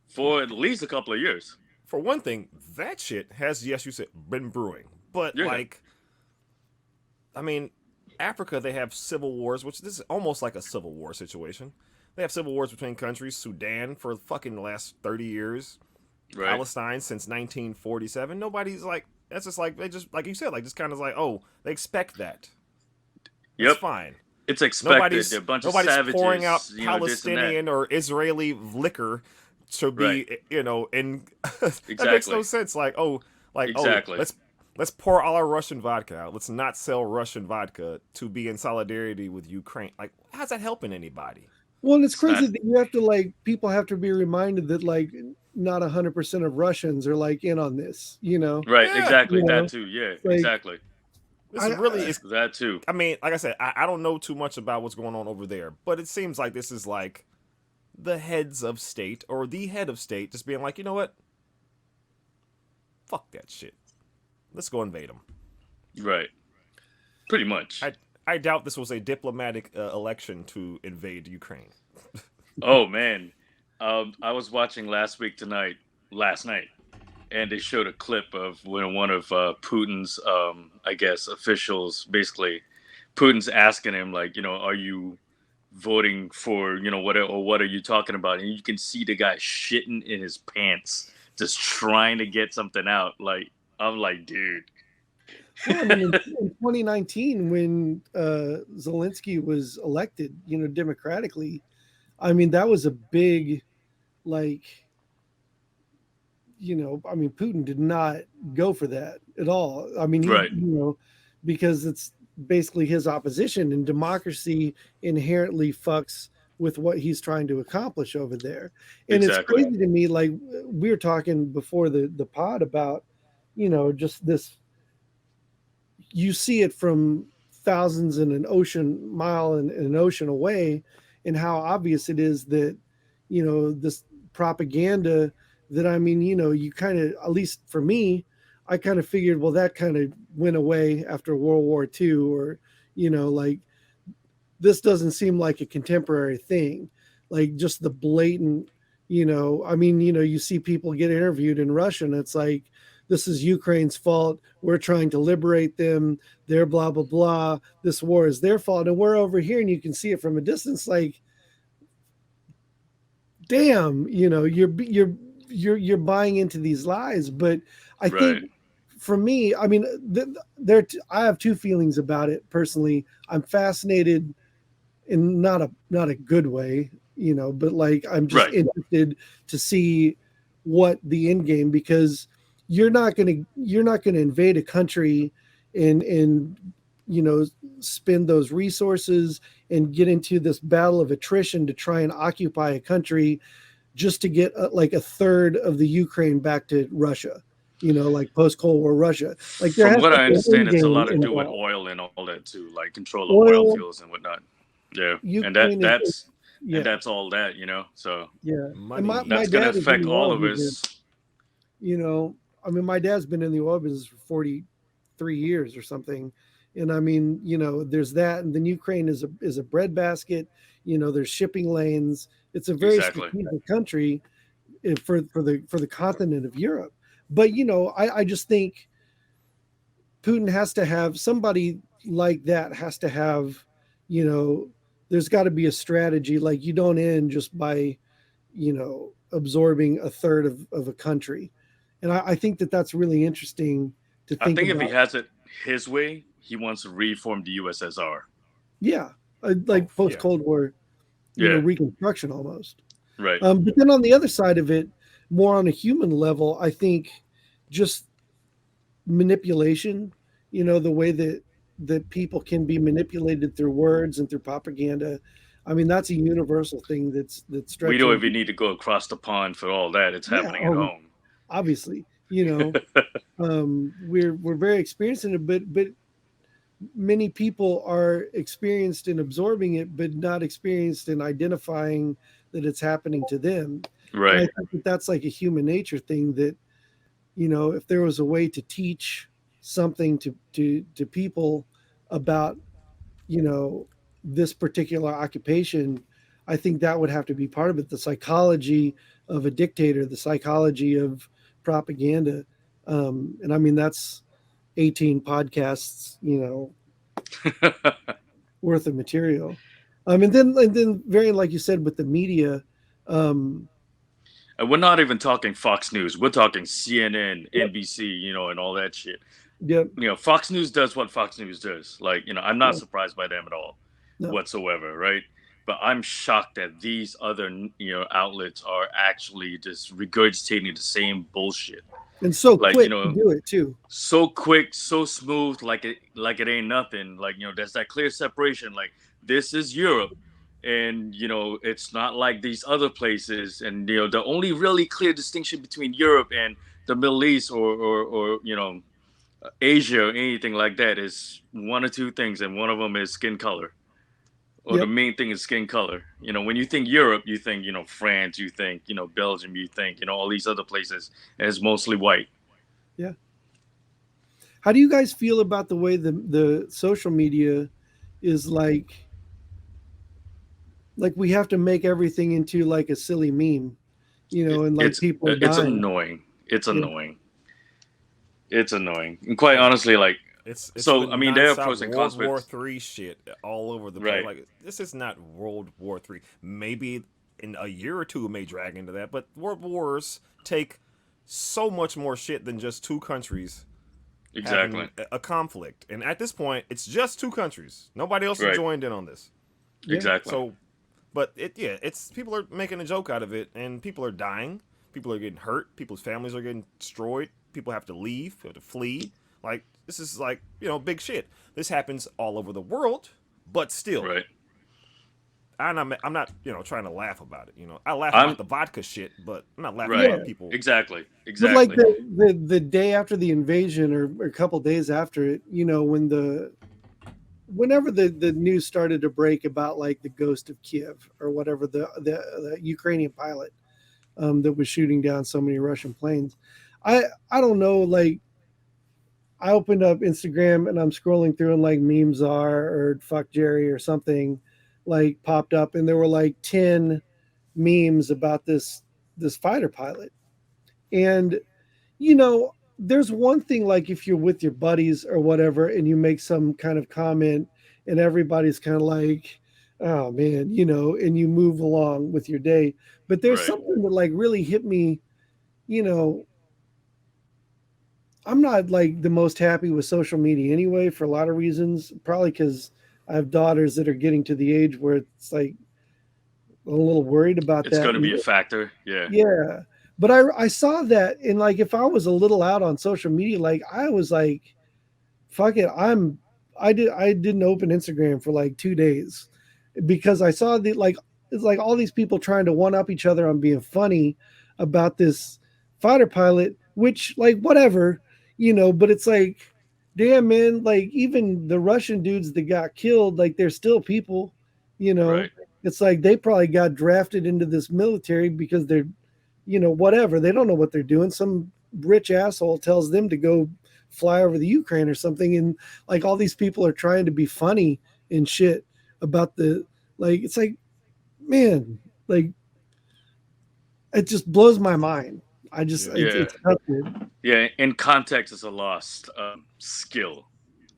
for at least a couple of years. for one thing, that shit has, yes, you said, been brewing, but Yeah. like, I mean, Africa, they have civil wars, which this is almost like a civil war situation. They have civil wars between countries. Sudan for fucking the last 30 years. Right. Palestine since 1947. Nobody's like, that's just like, they just, like you said, like just kind of like, oh, they expect that. That's Yep. fine. It's expected. They're a bunch of savages. Pouring out this and that. Palestinian or Israeli liquor to be, Right. and that makes Exactly. no sense. Like, Exactly. let's pour all our Russian vodka out. Let's not sell Russian vodka to be in solidarity with Ukraine. Like, how's that helping anybody? Well, and it's It's crazy not- that you have to like people have to be reminded that like not 100% of Russians are like in on this. Right. Yeah. Exactly. You know, That too. Yeah. like- Exactly. This is really is. That too. I mean, like I said, I don't know too much about what's going on over there, but it seems like this is like the heads of state or the head of state just being like, you know what? Fuck that shit. Let's go invade them. Right. Pretty much. I doubt this was a diplomatic election to invade Ukraine. Oh man, I was watching last night, and they showed a clip of when one of Putin's, I guess, officials basically Putin's asking him like, are you voting for, what are you talking about? And you can see the guy shitting in his pants, just trying to get something out. Like, I'm like, dude. Well, I mean, in 2019, when Zelensky was elected, democratically, I mean, that was a big, like, I mean, Putin did not go for that at all. I mean, Right. because it's basically his opposition, and democracy inherently fucks with what he's trying to accomplish over there. And it's Exactly. crazy to me, like we were talking before the pod about, just this, you see it from thousands in an ocean mile and an ocean away, and how obvious it is that this propaganda that, I mean, you kind of, at least for me, I kind of figured, well, that kind of went away after World War II, or like, this doesn't seem like a contemporary thing, like just the blatant, I mean, you see people get interviewed in Russia, and it's like, this is Ukraine's fault, we're trying to liberate them, they're blah blah blah, this war is their fault, and we're over here, and you can see it from a distance, like, damn, you're buying into these lies. But I Right. think, for me, I mean, I have two feelings about it personally. I'm fascinated in not a good way, but like, I'm just Right. interested to see what the end game, because you're not gonna invade a country and spend those resources and get into this battle of attrition to try and occupy a country just to get like a third of the Ukraine back to Russia, like post Cold War Russia. Like, there From has what to I be an understand, end it's a game lot to do with involved. oil and all that too, like control of oil Oil, fields and whatnot. Yeah, and Ukraine is, yeah, that's all that, So yeah. And my, Money. my that's gonna dad is in affect the all oil of business. us. I mean, my dad's been in the oil business for 43 years or something. And I mean, there's that. And then Ukraine is a breadbasket. There's shipping lanes. It's a very Exactly. strategic country for the continent of Europe. But, I just think Putin has to have somebody like that, has to have, there's got to be a strategy. Like, you don't end just by, absorbing a third of a country. And I think that that's really interesting to I think think if he about. has it his way, he wants to reform the USSR. Yeah. Oh, Like post yeah. Cold War, Yeah. reconstruction almost. Right. But then on the other side of it, more on a human level, I think just manipulation, the way that people can be manipulated through words and through propaganda. I mean, that's a universal thing that's We don't stretching. even need to go across the pond for all that. It's Yeah. happening at home. Obviously, we're very experienced in it, but many people are experienced in absorbing it, but not experienced in identifying that it's happening to them. And I Right. think that that's like a human nature thing, that if there was a way to teach something to people about this particular occupation, I think that would have to be part of it. The psychology of a dictator, the psychology of propaganda. And I mean, that's 18 podcasts, worth of material. And then very, like you said, with the media. Um, And we're not even talking Fox News. We're talking CNN, yep, NBC, and all that shit. yep, Fox News does what Fox News does. Like, I'm not yeah, surprised by them at all no. whatsoever, right? But I'm shocked that these other, outlets are actually just regurgitating the same bullshit. And so Like, quick to do it too. so quick, so smooth, like it ain't nothing. Like, there's that clear separation. Like, this is Europe, and it's not like these other places. And the only really clear distinction between Europe and the Middle East, or Asia, or anything like that, is one or two things, and one of them is skin color. Or the Yep. main thing is skin color. When you think Europe, you think France, you think Belgium, you think all these other places, and it's mostly white. Yeah. How do you guys feel about the way the social media is like we have to make everything into like a silly meme, and like people are It's dying. annoying. It's Yeah. annoying. It's annoying. And quite honestly, like, It's So I been mean, there are nonstop pros and cons World War with Three shit all over the place. right, Like this is not World War Three. Maybe in a year or two it may drag into that, but world wars take so much more shit than just two countries exactly, having a conflict. And at this point, it's just two countries. Nobody else has right, joined in on this. Yeah. exactly. So, but it's people are making a joke out of it, and people are dying. People are getting hurt. People's families are getting destroyed. People have to leave. Have to flee. Like this is like big shit. This happens all over the world, but still, Right. I'm not trying to laugh about it. I laugh I'm about the vodka shit, but I'm not laughing right. about people. Exactly. But like Exactly. the day after the invasion, or a couple days after it, whenever the news started to break about like the ghost of Kiev or whatever, the Ukrainian pilot that was shooting down so many Russian planes, I don't know, like I opened up Instagram and I'm scrolling through and like memes are or fuck Jerry or something like popped up, and there were like 10 memes about this fighter pilot. And there's one thing like if you're with your buddies or whatever and you make some kind of comment and everybody's kind of like, oh man, and you move along with your day. But there's Right. something that like really hit me, you know, I'm not like the most happy with social media anyway for a lot of reasons, probably because I have daughters that are getting to the age where it's like a little worried about It's that. going to be a factor. Yeah. Yeah. But I saw that, and like if I was a little out on social media, like I was like, fuck it, I didn't open Instagram for like 2 days because I saw it's like all these people trying to one up each other on being funny about this fighter pilot, which like whatever, but it's like, damn man, like even the Russian dudes that got killed, like they're still people, you know. Right. It's like they probably got drafted into this military because they're whatever. They don't know what they're doing. Some rich asshole tells them to go fly over the Ukraine or something. And like all these people are trying to be funny and shit about it's like, man, like it just blows my mind. I just, Yeah. Yeah. it's nothing. Yeah. And context is a lost skill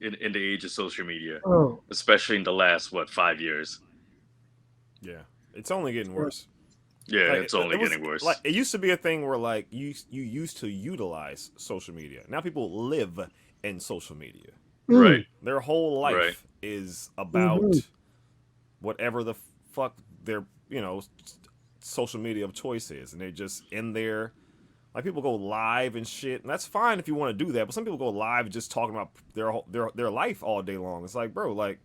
in the age of social media, Oh, especially in the last 5 years. Yeah, it's only getting worse. Yeah, Like, it's only it was, getting worse. Like it used to be a thing where like you used to utilize social media. Now people live in social media. Right. Their whole life Right. is about Mhm. whatever the fuck their social media of choice is, and they're just in there. Like people go live and shit, and that's fine if you want to do that. But some people go live just talking about their life all day long. It's like, bro, like,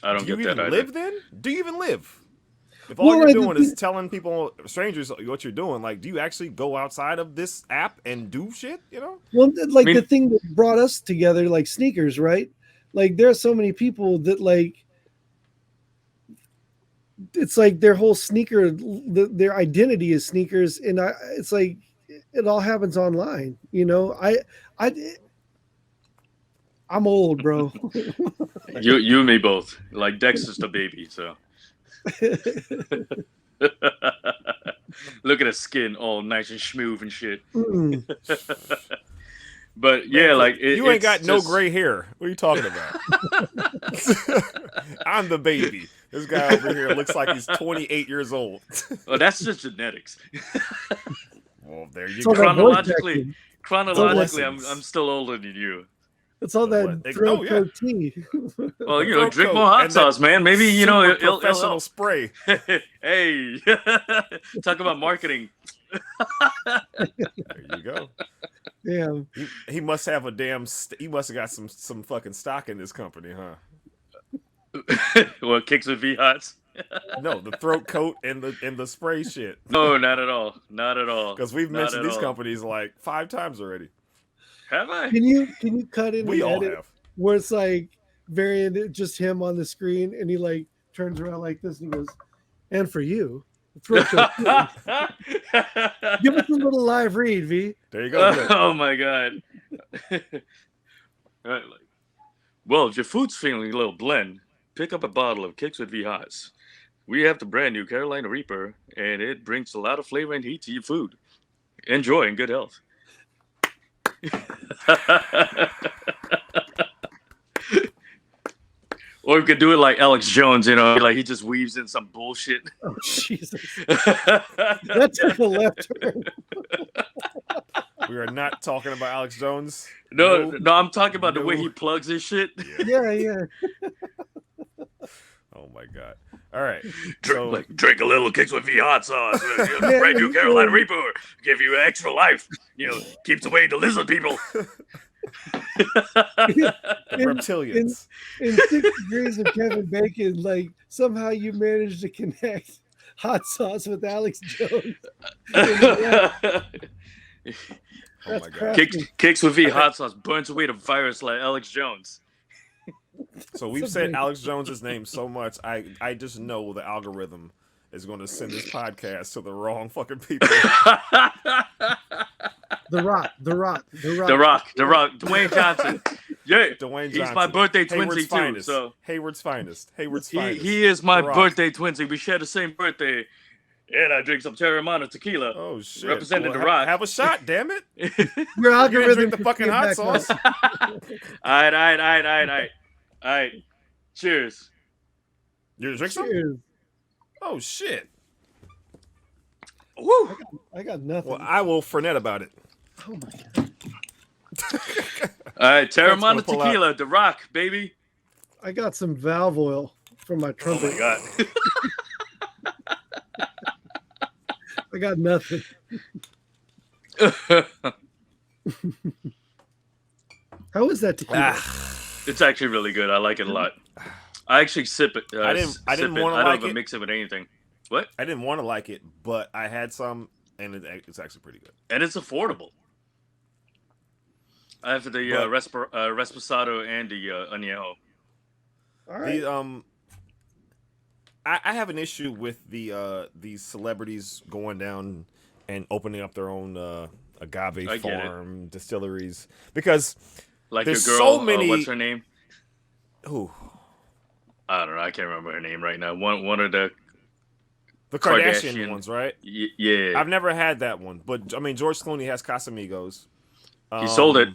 I don't do you get that even either. live then? Do you even live? If all Well, you're like, doing is telling people, strangers, what you're doing, like, do you actually go outside of this app and do shit? well, I like mean, the thing that brought us together, like sneakers, right? Like there are so many people that like it's like their whole their identity is sneakers, and it's like it all happens online. I I'm old, bro. you and me both. Like Dexter's the baby, so look at his skin, all nice and smooth and shit. Mm. But Man, yeah, like you ain't it's got no just- gray hair. What are you talking about? I'm the baby. This guy over here looks like he's 28 years old. Oh, that's just genetics. Well, there you It's all go. that voice Chronologically, acting. chronologically, I'm Blessings. still older than you. It's all that What? throat Oh, yeah. coat tea. Well, Throat drink coat more hot and that sauce, man. Maybe super it'll professional help. spray. Hey, talk about marketing. There you go. Damn. He must have a damn. He must have got some fucking stock in this company, huh? What kicks with V hots? No, the throat coat and the spray shit. No, not at all. Not at all. Because we've Not mentioned at these all. companies like 5 times already. Have I? Can you cut in We the all edit have. where it's like Varian, just him on the screen, and he like turns around like this and he goes, "And for you, throat coat tea." Give us a little live read, V. There you go. Good. Oh my god. Right, well, if your food's feeling a little bland, pick up a bottle of Kicks with V Hots. We have the brand new Carolina Reaper, and it brings a lot of flavor and heat to your food. Enjoy in good health. Or we could do it like Alex Jones, you know, like he just weaves in some bullshit. Oh Jesus! That took a left turn. We are not talking about Alex Jones. No, I'm talking about the way No. he plugs his shit. Yeah. Oh my god! All right, Drink a little Kicks with V hot sauce. Brand new Carolina Reaper, give you extra life. You know, keeps away the lizard people. reptilians. In 6 Degrees of Kevin Bacon, like somehow you managed to connect hot sauce with Alex Jones. Oh my god! crafty. Kicks with V hot sauce burns away the virus like Alex Jones. So we've said Alex Jones's name so much, I just know the algorithm is going to send this podcast to the wrong fucking people. The Rock, Dwayne Johnson. Yeah, Dwayne he's Johnson. my birthday Hayward's twinsy too. finest. So Hayward's finest. he is my The Rock. birthday twinsy. We share the same birthday, and I drink some Terramana tequila. Oh shit! Representing The Rock. Have a shot, damn it! Your You're gonna algorithm drink the fucking hot sauce. All right. Cheers. You gonna drink some? Cheers. Oh shit! Woo. I got nothing. Well, I will Fernet about it. Oh my god! All right, gonna Terramana pull tequila, The Rock, baby. I got some valve oil for my Oh trumpet. my god. I got nothing. How is that tequila? It's actually really good. I like it a lot. I actually sip it. I didn't sip wanna it. I don't like even it. mix it with anything. What? I didn't want to like it, but I had some, and it's actually pretty good. And it's affordable. I have the Reposado and the Añejo. All right. The I have an issue with these celebrities going down and opening up their own agave farm distilleries because Like there's your girl, so many. what's her name? Who? I don't know. I can't remember her name right now. One of the The Kardashian Kardashian. ones, right? yeah. I've never had that one, but I mean George Clooney has Casamigos. He sold it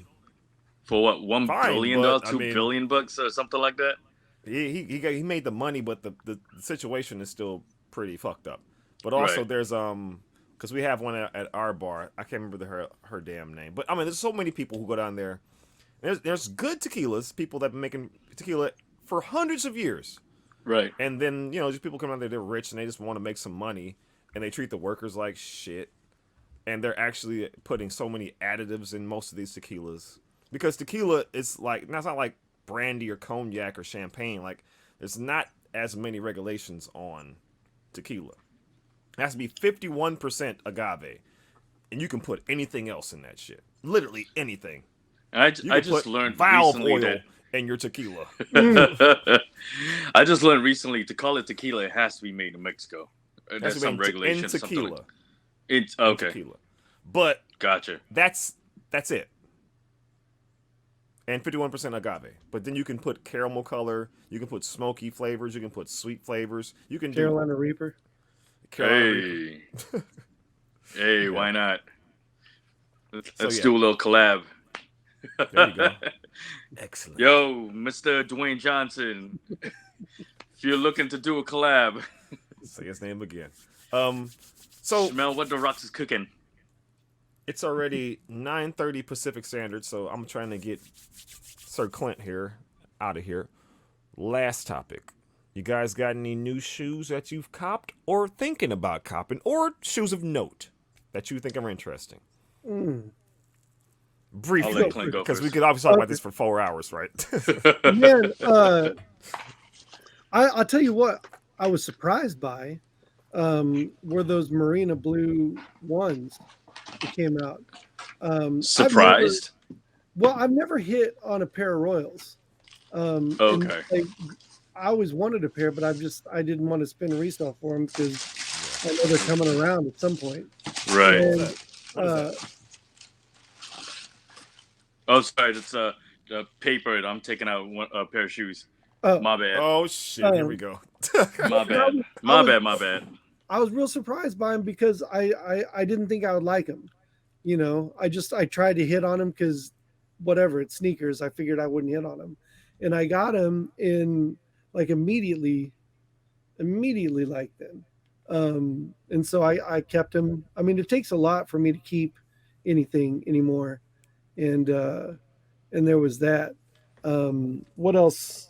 for what, $1 fine, billion, but, $2 billion bucks or something like that. He made the money, but the situation is still pretty fucked up. But also Right. there's because we have one at our bar. I can't remember her damn name, but I mean there's so many people who go down there. There's good tequilas, people that have been making tequila for hundreds of years. Right. And then, you know, just people come out there, they're rich and they just want to make some money and they treat the workers like shit. And they're actually putting so many additives in most of these tequilas. Because tequila is like, it's not like brandy or cognac or champagne. Like, there's not as many regulations on tequila. It has to be 51% agave. And you can put anything else in that shit. Literally anything. I You can just put learned valve recently oil that in your tequila. I just learned recently to call it tequila, it has to be made in Mexico. That's There's some in regulations. tequila. It's In okay. tequila. But Gotcha. that's it. And 51% agave. But then you can put caramel color, you can put smoky flavors, you can put sweet flavors. You can Carolina Reaper. do Carolina Reaper. Hey, hey, why not? Let's yeah. do a little collab. There you go. Excellent. Yo, Mr. Dwayne Johnson, if you're looking to do a collab, Say his name again. So smell what the rocks is cooking. it's already 9:30 Pacific Standard, so I'm trying to get Sir Clint here out of here. Last topic. You guys got any new shoes that you've copped or thinking about copping, or shoes of note that you think are interesting? I'll Briefly, let Clint go because we first. could obviously talk about this for 4 hours, right? Man, I'll tell you what I was surprised by were those Marina Blue ones that came out. Surprised? I've never hit on a pair of Royals. And, Okay. like, I always wanted a pair, but I didn't want to spend resale for them because I know they're coming around at some point. Right. And, What is that? Oh, sorry. It's paper. I'm taking out a pair of shoes. My bad. Oh shit! Here we go. My bad. My bad. I was real surprised by them because I didn't think I would like them. You know, I tried to hit on them because whatever, it's sneakers. I figured I wouldn't hit on them, and I got them in like immediately liked them. And so I kept them. I mean, it takes a lot for me to keep anything anymore. And there was that. What else?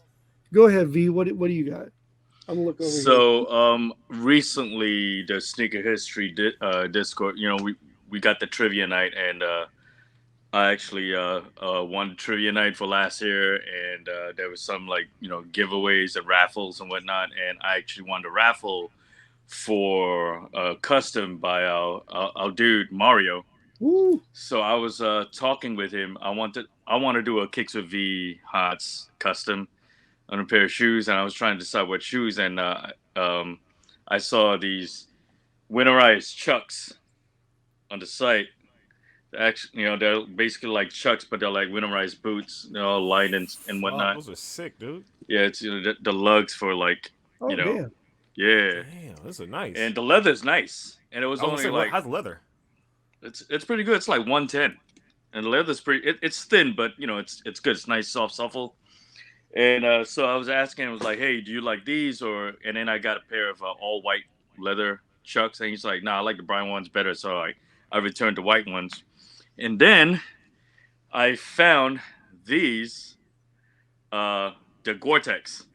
Go ahead, V. What do you got? I'm gonna look over here. So recently, the sneaker history Discord, we got the trivia night, and I actually won the trivia night for last year, and there was some like giveaways and raffles and whatnot, and I actually won the raffle for custom by our dude Mario. Woo! So I was talking with him. I want to do a Kicks with V Hots custom on a pair of shoes, and I was trying to decide what shoes, and I saw these winterized Chucks on the site. Actually, they're basically like Chucks, but they're like winterized boots. They're all light and whatnot. Those are sick, dude. Yeah, it's the lugs for like Oh damn! yeah, Damn, those are nice. and the leather's nice, and it was only like how's the leather? it's pretty good. It's like 110, and the leather's pretty. It's thin, but it's good. It's nice, soft, supple. And so I was asking, I was like, "Hey, do you like these?" And then I got a pair of all white leather Chucks, and he's like, "Nah, I like the brown ones better." So I returned the white ones, and then I found these, the Gore-Tex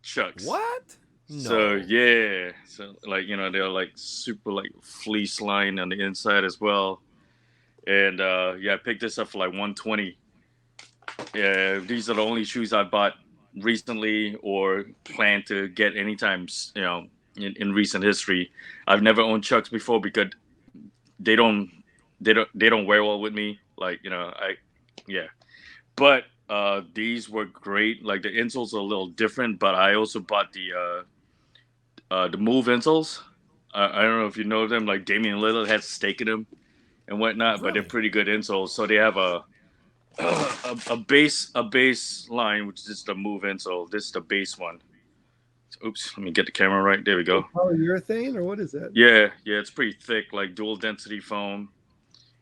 Chucks. What? So yeah, so like they're like super like fleece lined on the inside as well, and yeah, I picked this up for like 120. Yeah, these are the only shoes I bought recently or plan to get anytime in recent history. I've never owned Chucks before because they don't they don't wear well with me. Like yeah, but these were great. Like the insoles are a little different, but I also bought the Move insoles. I don't know if you know them. Like Damian Lillard has stake in them and whatnot, but they're Really? pretty good insoles. So they have a base line, which is the Move insole. This is the base one. Oops, let me get the camera right. There we go. Polyurethane or what is that? Yeah, it's pretty thick, like dual density foam,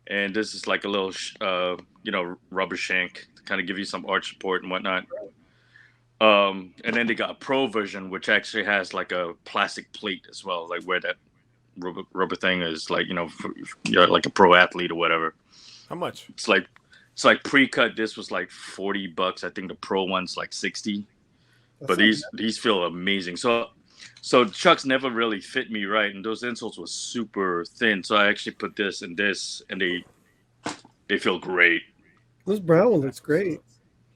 and this is like a little rubber shank to kind of give you some arch support and whatnot. And then they got a pro version, which actually has like a plastic plate as well, like where that rubber thing is, like for, you're like a pro athlete or whatever. How much? It's like pre-cut. This was like $40. I think the pro one's like 60. But these feel amazing. So Chucks never really fit me right, and those insoles were super thin. So I actually put this and this, and they feel great. Those brown one looks great.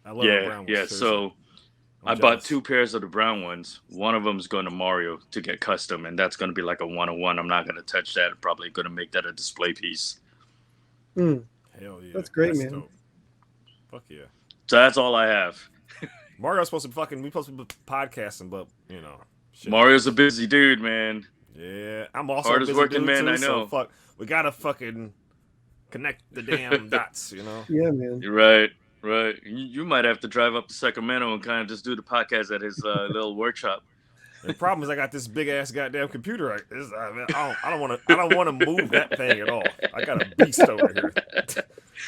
I love the brown ones. Yeah. Seriously. So I bought 2 pairs of the brown ones. One of them is going to Mario to get custom, and that's going to be like a 101. I'm not going to touch that. I'm probably going to make that a display piece. Mm. Hell yeah, That's great, man. Dope. Fuck yeah. So that's all I have. Mario's supposed to we supposed to be podcasting, but shit. Mario's a busy dude, man. Yeah, I'm also Hardest a busy working dude man too, I know. So we gotta fucking connect the damn dots, Yeah, man. You're right. You might have to drive up to Sacramento and kind of just do the podcast at his little workshop. The problem is I got this big ass goddamn computer. I don't want to move that thing at all. I got a beast over here.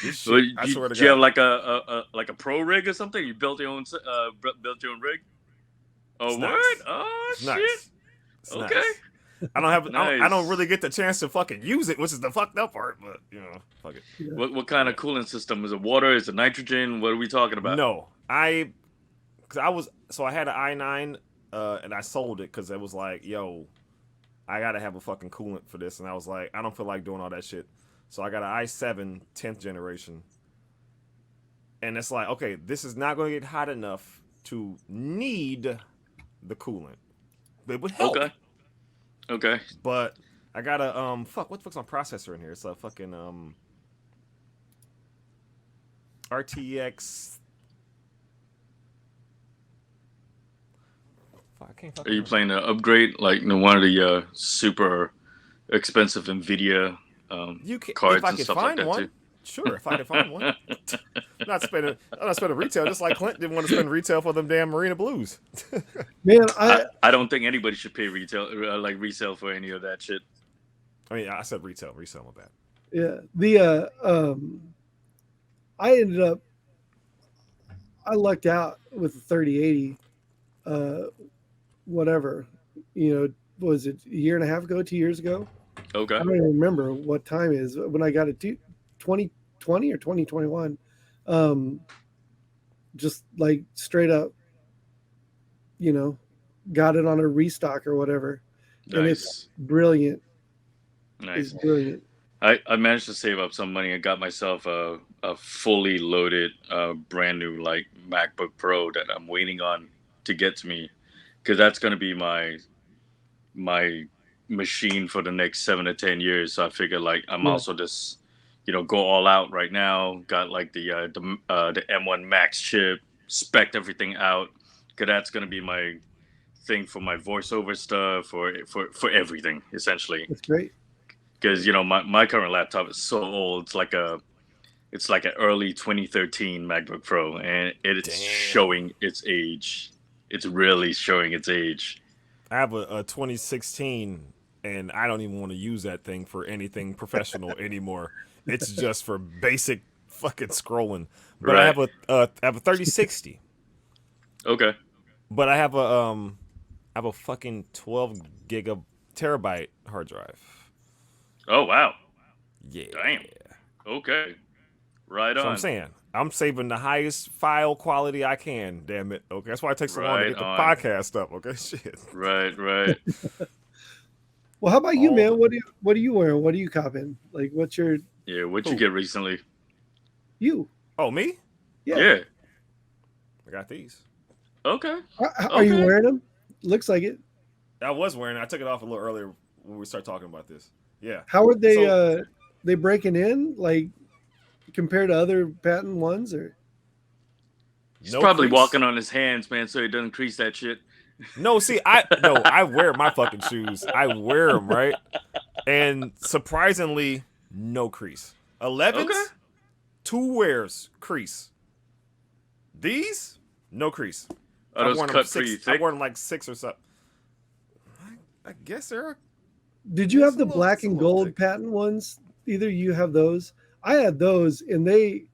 This shit, I swear to Do you have God. like a pro rig or something? You built your own rig? Oh, It's what? nice. Oh, It's shit. nice. It's Okay. nice. I don't have. Nice. I don't really get the chance to fucking use it, which is the fucked up part. But fuck it. Yeah. What kind of cooling system? Is it water? Is it nitrogen? What are we talking about? No, I had an i9, and I sold it because it was like, yo, I gotta have a fucking coolant for this, and I was like, I don't feel like doing all that shit. So I got an i7 10th generation, and it's like, okay, this is not going to get hot enough to need the coolant. It would help. Okay. But I got a what the fuck's my processor in here? It's a fucking RTX. Fuck, I can't fucking Are you remember. planning to upgrade like one of the super expensive NVIDIA You can, cards if I and could stuff find like that one. too? Sure, if I could find one. I'm not spending retail, just like Clint didn't want to spend retail for them damn Marina Blues. Man, I don't think anybody should pay retail like resale for any of that shit. I mean, I said retail, resale, my bad. yeah, the I ended up I lucked out with the 3080. whatever, was it a year and a half ago, 2 years ago? Okay. I don't even remember what time it is when I got it. 2020 or 2021. Um, just like straight up, you know, got it on a restock or whatever, and it's Nice. brilliant. It's Nice. brilliant. I managed to save up some money and got myself a fully loaded brand new like MacBook Pro that I'm waiting on to get to me because that's going to be my machine for the next 7 to 10 years. So I figured like I'm Yeah, also just go all out right now. Got like the M1 Max chip, spec'd everything out because that's going to be my thing for my voiceover stuff for everything essentially. it's great. Because my current laptop is so old. It's like an early 2013 MacBook Pro, and it's Damn. showing its age. It's really showing its age. I have a 2016, and I don't even want to use that thing for anything professional anymore. It's just for basic fucking scrolling. But Right. I have a 3060. Okay. But I have a fucking 12 terabyte hard drive. Oh wow. Yeah. Damn. Okay. Right So I'm on. saying I'm saving the highest file quality I can. Damn it. Okay, that's why it takes so long to Right get the on. podcast up. Okay, shit. Right. Right. Well, how about you, All man? the What are you wearing? What are you copying? Like, what's your Yeah. What'd you who? get recently? you? Oh, me? Yeah. Yeah. I got these. Okay. Are you Okay. wearing them? Looks like it. I was wearing it. I took it off a little earlier when we started talking about this. Yeah. How are So they breaking in like compared to other patent ones or? He's no probably crease. walking on his hands, man, so he doesn't crease that shit. No, see, I wear my fucking shoes. I wear them, right? And surprisingly, no crease. Okay. 11s, two wears crease. These, no crease. Are I've those worn them cut pretty 6. I've thick? worn them like 6 or something. I guess they're Did you have the black it's a and little gold thick. patent ones? Either you have those. I had those, and it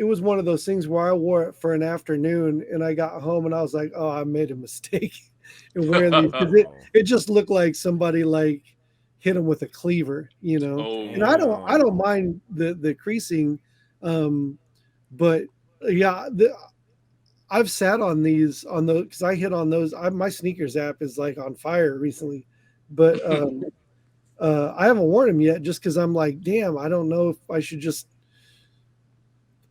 was one of those things where I wore it for an afternoon, and I got home and I was like, oh, I made a mistake in wearing these because it Oh, it just looked like somebody like hit them with a cleaver, And I Oh. don't damn. mind the creasing, um, but yeah, I've sat on these on those because I hit on those. My sneakers app is like on fire recently, but I haven't worn them yet just because I'm like, damn, I don't know if I should just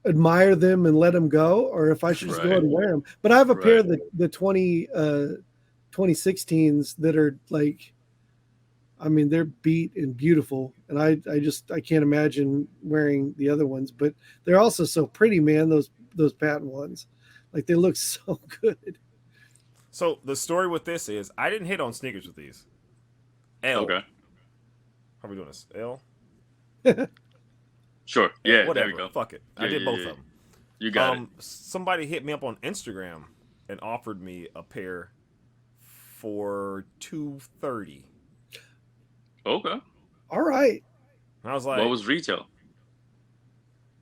admire them and let them go or if I should just go ahead Right. and wear them. But I have a pair Right. of the 2016s that are like, I mean, they're beat and beautiful. And I can't imagine wearing the other ones, but they're also so pretty, man. Those patent ones, like they look so good. So the story with this is I didn't hit on sneakers with these. L. Okay. How are we doing this? L? Sure. Yeah. There we Whatever. go. Fuck it. I Yeah. did Yeah. both Yeah. of them. You got it. Somebody hit me up on Instagram and offered me a pair for $230. Okay. All right, And I was What like, was retail?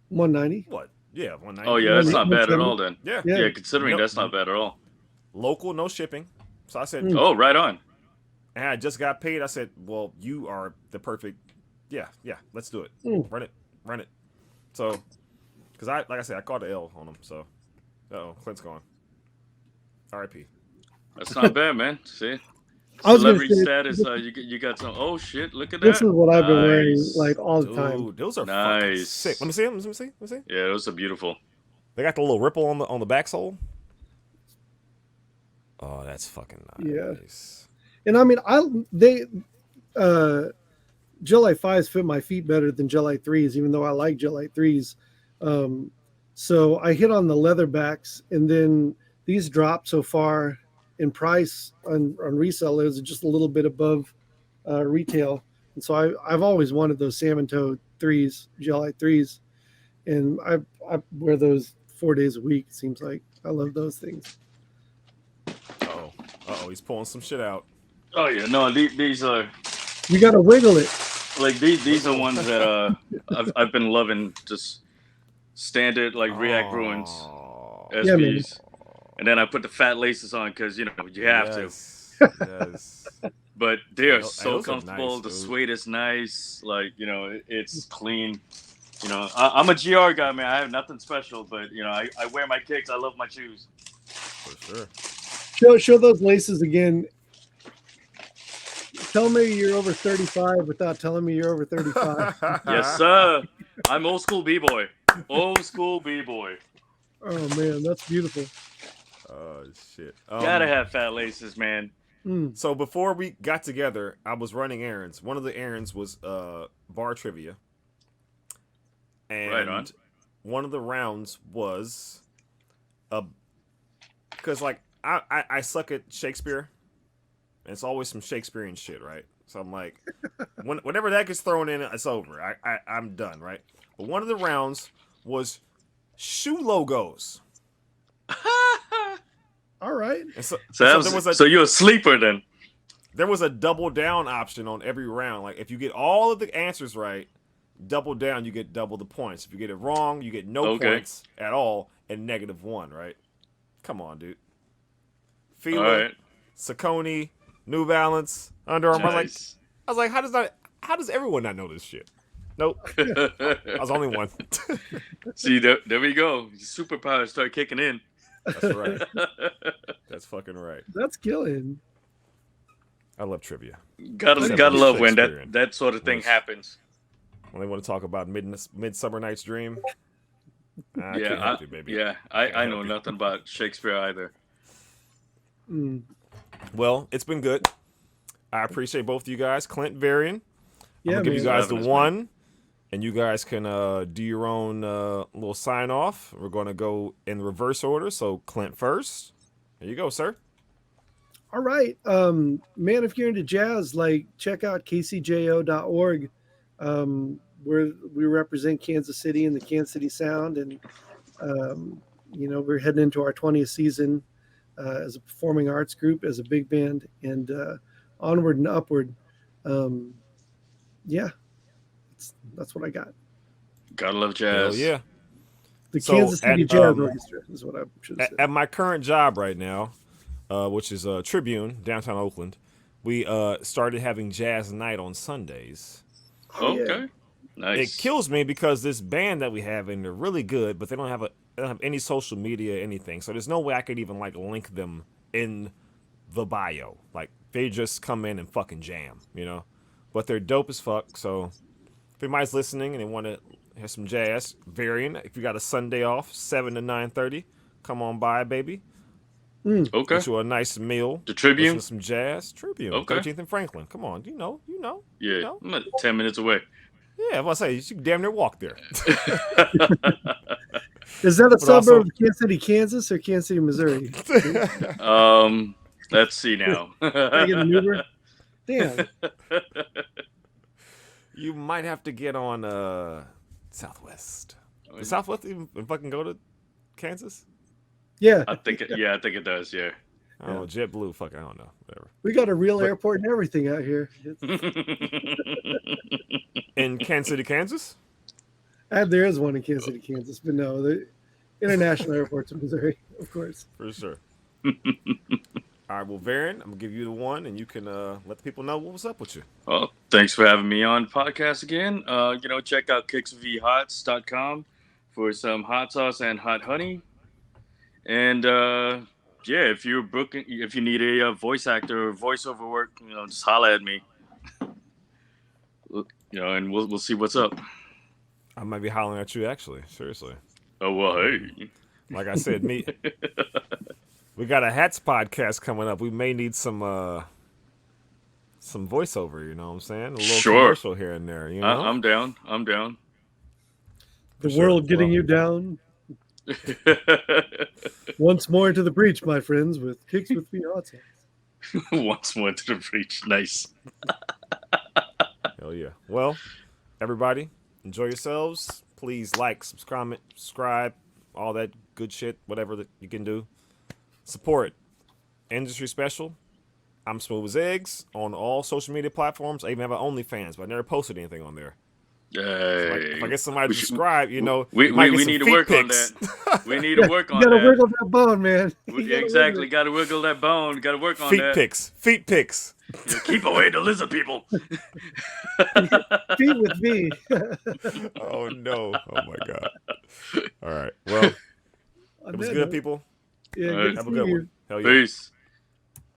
190. what? Yeah, Oh 190. yeah, that's not bad at 170. all then. Yeah. Yeah. Yeah, considering No, that's not bad at all. local, no shipping. So I said, Mm. Oh, right on. and I just got paid. I said, well, you are the perfect. Yeah, let's do it. Mm. Run it. So, because like I said, I caught the L on them. So, Clint's gone. R.I.P. That's not bad, man. See, I was gonna celebrity say status. You got some. Oh shit! Look at this that. is what I've been wearing Nice. like all the time. Dude, those are fucking Nice. sick. Let me see them. Let me see. Yeah, those are beautiful. They got the little ripple on the back sole. Oh, that's fucking Yeah. nice. And I mean, Gel 5s fit my feet better than Gel 3s, even though I like Gel 3s. So I hit on the leatherbacks, and then these dropped so far in price on resale. It was just a little bit above retail, and so I've always wanted those salmon toe 3s, Gel 3s, and I wear those 4 days a week. It seems like I love those things. He's pulling some shit out. Oh yeah, no, these are You got to wiggle it. like these are ones that I've been loving. Just standard like React Ruins Oh, Yeah, man. SBs. and then I put the fat laces on because you have to. Yes. But they are Hey, so those are comfortable. nice, The dude. suede is nice. Like it's clean. I'm a GR guy, man. I have nothing special, but I wear my kicks. I love my shoes. For sure. Show those laces again. Tell me you're over 35 without telling me you're over 35. Yes, sir. I'm old school b-boy. Old school b-boy. Oh man, that's beautiful. Oh shit. Gotta have fat laces, man. So before we got together, I was running errands. One of the errands was bar trivia. And Right on. one of the rounds was because like I suck at Shakespeare. And it's always some Shakespearean shit, right? So I'm like, whenever that gets thrown in, it's over. I'm done, right? But one of the rounds was shoe logos. All right. And So you're a sleeper then? there was a double down option on every round. Like if you get all of the answers right, double down, you get double the points. If you get it wrong, you get no points at all and -1, right? Come on, dude. Fila, All right. Saucony, New Balance, Under Armour. Nice. I was like, how does everyone not know this shit? Nope. I was only one. See, there we go. Superpowers start kicking in. That's right. That's fucking right. That's killing. I love trivia. Gotta love when that sort of thing Yes. happens. When they want to talk about Midsummer Night's Dream. I can't help you, baby. Yeah, I know nothing about Shakespeare either. Well, it's been good. I appreciate both of you guys. Clint, Varian. Yeah, I'm going to give you man. guys the one, and you guys can do your own little sign off. We're going to go in reverse order. So, Clint first. There you go, sir. All right. Man, if you're into jazz, like check out kcjo.org. We represent Kansas City and the Kansas City Sound, and we're heading into our 20th season as a performing arts group, as a big band, and onward and upward. That's what I got. Gotta love jazz. Hell yeah. The So Kansas City Jazz Orchestra is what I should say. At my current job right now, which is Tribune, downtown Oakland, we started having jazz night on Sundays. Okay. Nice. It kills me because this band that we have, and they're really good, but they don't have any social media, anything. So there's no way I could even like link them in the bio. Like they just come in and fucking jam, But they're dope as fuck. So if anybody's listening and they want to hear some jazz, Varian, if you got a Sunday off, 7 to 9:30, come on by, baby. Okay. Get you a nice meal. The Tribune? Listen to some jazz. Tribune. Okay. 13th and Franklin. Come on. You know. Yeah, I'm at 10 minutes away. Yeah, I was going to say, you can damn near walk there. Is that a But suburb also- of Kansas City, Kansas, or Kansas City, Missouri? Let's see now. I get an Uber? Damn. You might have to get on Southwest. Does Southwest even fucking go to Kansas? Yeah, I think it does. Yeah. I don't know. JetBlue, fuck, I don't know. Whatever. we got a real airport and everything out here. In Kansas City, Kansas? There is one in Kansas City, Kansas, but no, the international airports in Missouri, of course. For sure. All right, well, Varian, I'm going to give you the one, and you can let the people know what's up with you. Well, thanks for having me on the podcast again. Check out kicksvhots.com for some hot sauce and hot honey. And if you need a voice actor or voiceover work, just holla at me. And we'll see what's up. I might be hollering at you, actually. Seriously. Oh well, hey. Like I said, we got a Hats podcast coming up. We may need some voiceover. You know what I'm saying? A little commercial here and there. I'm down. The world getting you down. Once more into the breach, my friends, with Kicks with Me Hot Sauce. Once more to the breach. Nice. Hell yeah. Well, everybody, enjoy yourselves. Please like, subscribe, all that good shit, whatever that you can do. Support Industry Special. I'm Smooth as Eggs on all social media platforms. I even have an OnlyFans, but I never posted anything on there. If I get somebody to subscribe, you know, we might get some need to feet work on pics. that. We need to work on You gotta that. wiggle that bone, man. You gotta Exactly. Got to wiggle that bone. Got to work on Feet that. pics. Feet pics. Yeah, keep away the lizard people. Feet with V. Oh no! Oh my god! All right. Well, On it was that good, note, people. Yeah, All good right. to Have a see good you. one. Hell yeah. Peace.